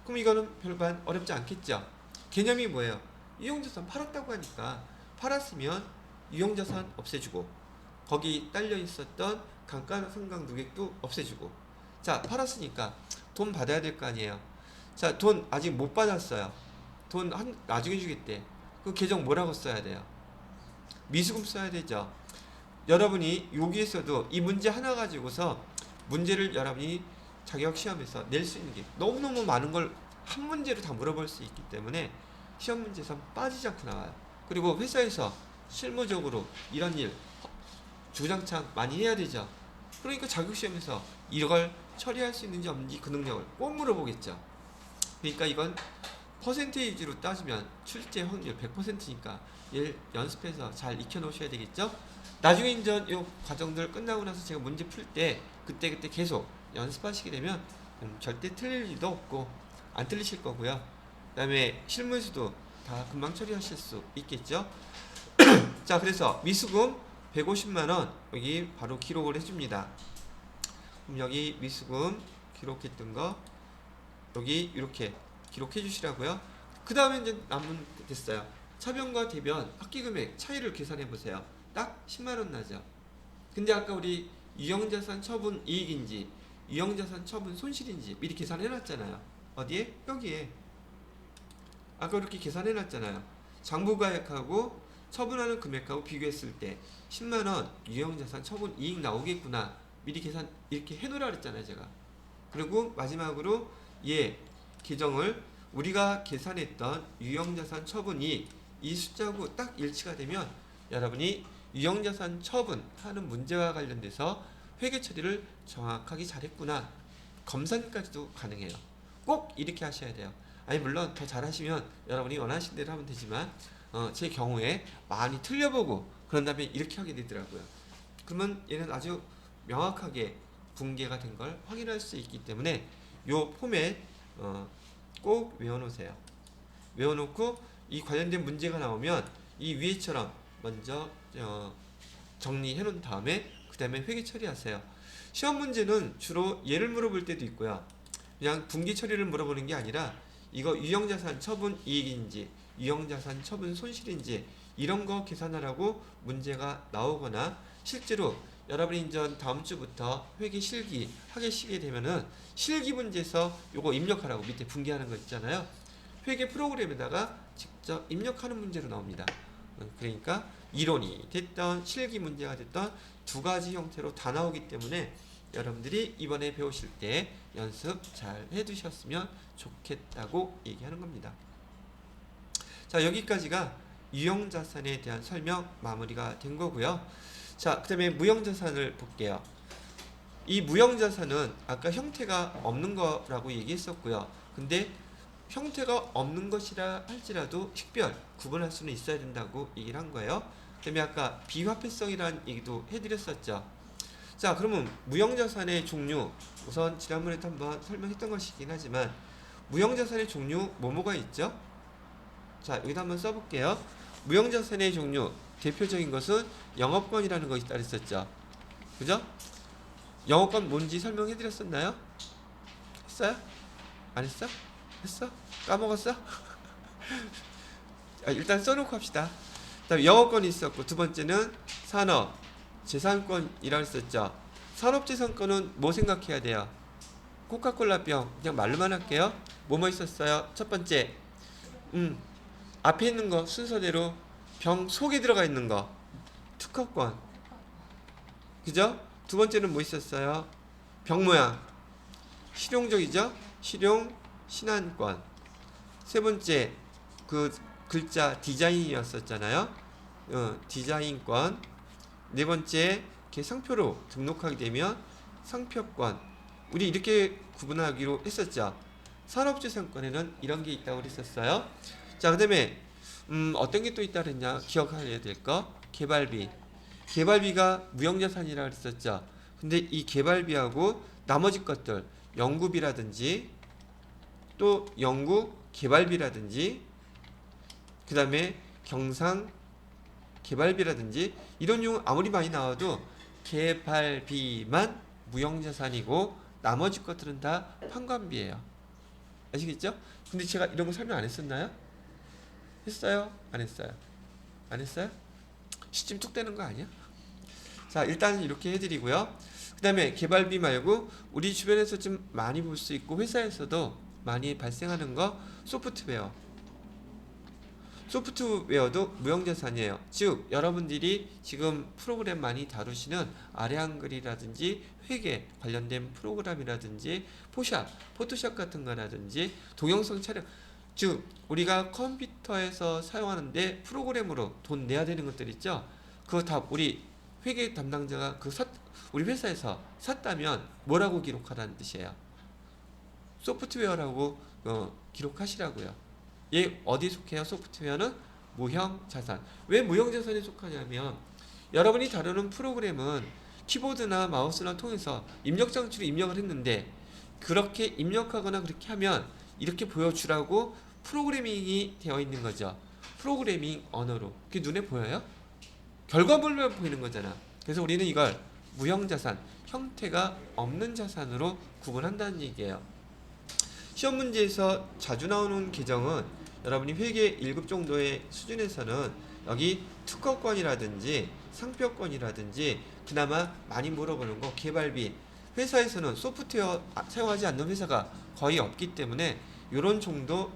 그럼 이거는 별반 어렵지 않겠죠. 개념이 뭐예요? 유형자산 팔았다고 하니까 팔았으면 유형자산 없애주고 거기 딸려 있었던 감가상각 누계액도 없애주고, 자 팔았으니까 돈 받아야 될 거 아니에요. 자, 돈 아직 못 받았어요. 돈 나중에 주겠대. 그 계정 뭐라고 써야 돼요? 미수금 써야 되죠. 여러분이 여기에서도 이 문제 하나 가지고서 문제를 여러분이 자격 시험에서 낼 수 있는 게 너무너무 많은 걸 한 문제로 다 물어볼 수 있기 때문에 시험 문제에서 빠지지 않고 나와요. 그리고 회사에서 실무적으로 이런 일 주구장창 많이 해야 되죠. 그러니까 자격시험에서 이걸 처리할 수 있는지 없는지 그 능력을 꼭 물어보겠죠. 그러니까 이건 퍼센테이지로 따지면 출제 확률 100%니까 얘를 연습해서 잘 익혀 놓으셔야 되겠죠. 나중에 이제 이 과정들 끝나고 나서 제가 문제 풀 때 그때 계속 연습하시게 되면 절대 틀릴 일도 없고 안 틀리실 거고요. 그 다음에 실무에서도 다 금방 처리하실 수 있겠죠. 자, 그래서 미수금 150만원 여기 바로 기록을 해줍니다. 그럼 여기 미수금 기록했던 거 여기 이렇게 기록해 주시라고요. 그 다음에 이제 남은 됐어요. 차변과 대변 합기금액 차이를 계산해 보세요. 딱 10만원 나죠. 근데 아까 우리 유형자산 처분 이익인지 유형자산 처분 손실인지 미리 계산해 놨잖아요. 어디에? 여기에. 아까 이렇게 계산해 놨잖아요. 장부가액하고 처분하는 금액하고 비교했을 때 10만원 유형자산 처분 이익 나오겠구나. 미리 계산 이렇게 해놓으라 그랬잖아요. 제가. 그리고 마지막으로 얘 계정을 우리가 계산했던 유형자산 처분 이익 이 숫자하고 딱 일치가 되면 여러분이 유형자산 처분하는 문제와 관련돼서 회계 처리를 정확하게 잘했구나. 검사까지도 가능해요. 꼭 이렇게 하셔야 돼요. 아니 물론 더 잘하시면 여러분이 원하시는 대로 하면 되지만 제 경우에 많이 틀려보고 그런 다음에 이렇게 하게 되더라고요. 그러면 얘는 아주 명확하게 붕괴가 된 걸 확인할 수 있기 때문에 요 포맷 꼭 외워놓으세요. 외워놓고 이 관련된 문제가 나오면 이 위에처럼 먼저 정리해 놓은 다음에 그 다음에 회계 처리하세요. 시험 문제는 주로 얘를 물어볼 때도 있고요. 그냥 분기 처리를 물어보는 게 아니라 이거 유형자산 처분 이익인지 유형자산 처분 손실인지 이런 거 계산하라고 문제가 나오거나 실제로 여러분이 이제 다음 주부터 회계 실기 하시게 되면은 실기 문제에서 요거 입력하라고 밑에 분기하는 거 있잖아요. 회계 프로그램에다가 직접 입력하는 문제로 나옵니다. 그러니까 이론이 됐던 실기 문제가 됐던 두 가지 형태로 다 나오기 때문에 여러분들이 이번에 배우실 때 연습 잘 해두셨으면 좋겠다고 얘기하는 겁니다. 자, 여기까지가 유형자산에 대한 설명 마무리가 된 거고요. 자, 그 다음에 무형자산을 볼게요. 이 무형자산은 아까 형태가 없는 거라고 얘기했었고요. 근데 형태가 없는 것이라 할지라도 식별, 구분할 수는 있어야 된다고 얘기를 한 거예요. 그 다음에 아까 비화폐성이라는 얘기도 해드렸었죠. 자, 그러면 무형자산의 종류, 우선 지난번에도 한번 설명했던 것이긴 하지만 무형자산의 종류 뭐뭐가 있죠? 자, 여기다 한번 써볼게요. 무형자산의 종류 대표적인 것은 영업권이라는 것이 있다 그랬었죠. 그죠? 영업권 뭔지 설명해드렸었나요? 했어요? 안 했어? 했어? 까먹었어? 일단 써놓고 합시다. 다음에 영업권이 있었고 두 번째는 산업 재산권이라고 했었죠. 산업재산권은 뭐 생각해야 돼요? 코카콜라병 그냥 말로만 할게요. 뭐뭐 있었어요? 첫 번째 앞에 있는 거 순서대로 병 속에 들어가 있는 거 특허권. 그죠? 두 번째는 뭐 있었어요? 병 모양 실용적이죠? 실용 신안권. 세 번째 그 글자 디자인이었었잖아요. 디자인권. 네 번째 상표로 등록하게 되면 상표권. 우리 이렇게 구분하기로 했었죠. 산업재산권에는 이런 게 있다고 그랬었어요. 자, 그 다음에 어떤 게 또 있다 그랬냐? 기억해야 될 거. 개발비. 개발비가 무형자산이라 그랬었죠. 근데 이 개발비하고 나머지 것들 연구비라든지 또 연구 개발비라든지 그 다음에 경상 개발비라든지 이런 용 아무리 많이 나와도 개발비만 무형자산이고 나머지 것들은 다 판관비예요. 아시겠죠? 근데 제가 이런 거 설명 안 했었나요? 했어요? 안 했어요? 안 했어요? 시침 툭 되는 거 아니야? 자, 일단 이렇게 해드리고요. 그 다음에 개발비 말고 우리 주변에서 좀 많이 볼 수 있고 회사에서도 많이 발생하는 거 소프트웨어. 소프트웨어도 무형자산이에요. 즉 여러분들이 지금 프로그램 많이 다루시는 아래 한글이라든지 회계 관련된 프로그램이라든지 포토샵 같은 거라든지 동영상 촬영, 즉 우리가 컴퓨터에서 사용하는데 프로그램으로 돈 내야 되는 것들 있죠. 그거 다 우리 회계 담당자가 우리 회사에서 샀다면 뭐라고 기록하라는 뜻이에요? 소프트웨어라고 기록하시라고요. 얘 어디 속해요? 소프트웨어는 무형자산. 왜 무형자산에 속하냐면 여러분이 다루는 프로그램은 키보드나 마우스를 통해서 입력 장치로 입력을 했는데 그렇게 입력하거나 그렇게 하면 이렇게 보여주라고 프로그래밍이 되어 있는 거죠. 프로그래밍 언어로. 그게 눈에 보여요? 결과물만 보이는 거잖아. 그래서 우리는 이걸 무형자산, 형태가 없는 자산으로 구분한다는 얘기예요. 시험 문제에서 자주 나오는 계정은 여러분이 회계 1급 정도의 수준에서는 여기 특허권이라든지 상표권이라든지 그나마 많이 물어보는 거 개발비. 회사에서는 소프트웨어 사용하지 않는 회사가 거의 없기 때문에 이런 정도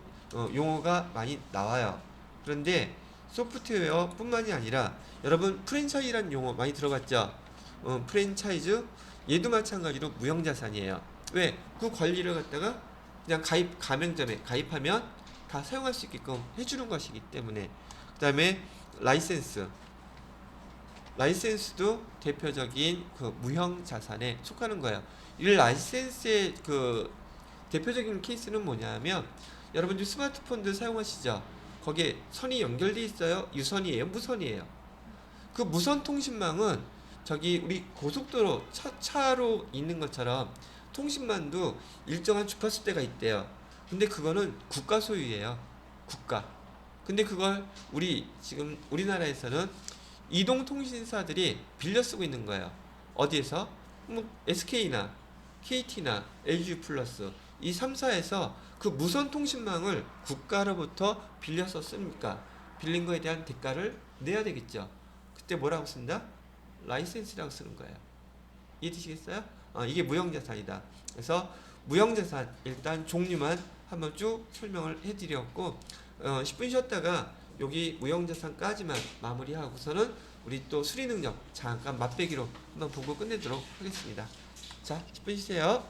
용어가 많이 나와요. 그런데 소프트웨어 뿐만이 아니라 여러분 프랜차이즈라는 용어 많이 들어봤죠? 프랜차이즈 얘도 마찬가지로 무형자산이에요. 왜? 그 관리를 갖다가 그냥 가맹점에 가입하면 다 사용할 수 있게끔 해주는 것이기 때문에. 그 다음에 라이센스도 대표적인 그 무형자산에 속하는 거예요. 이 라이센스의 그 대표적인 케이스는 뭐냐면 여러분들 스마트폰들 사용하시죠? 거기에 선이 연결돼 있어요? 유선이에요? 무선이에요? 그 무선 통신망은 저기 우리 고속도로 차로 있는 것처럼 통신망도 일정한 주파수대가 있대요. 근데 그거는 국가 소유예요. 국가. 근데 그걸 지금 우리나라에서는 이동통신사들이 빌려 쓰고 있는 거예요. 어디에서? 뭐 SK나 KT나 LG+, 이 3사에서 그 무선 통신망을 국가로부터 빌려서 씁니까? 빌린 거에 대한 대가를 내야 되겠죠. 그때 뭐라고 쓴다? 라이센스라고 쓰는 거예요. 이해되시겠어요? 이게 무형자산이다. 그래서 무형자산 일단 종류만 한번 쭉 설명을 해드렸고 10분 쉬었다가 여기 무형자산까지만 마무리하고서는 우리 또 수리능력 잠깐 맛배기로 한번 보고 끝내도록 하겠습니다. 자, 10분 쉬세요.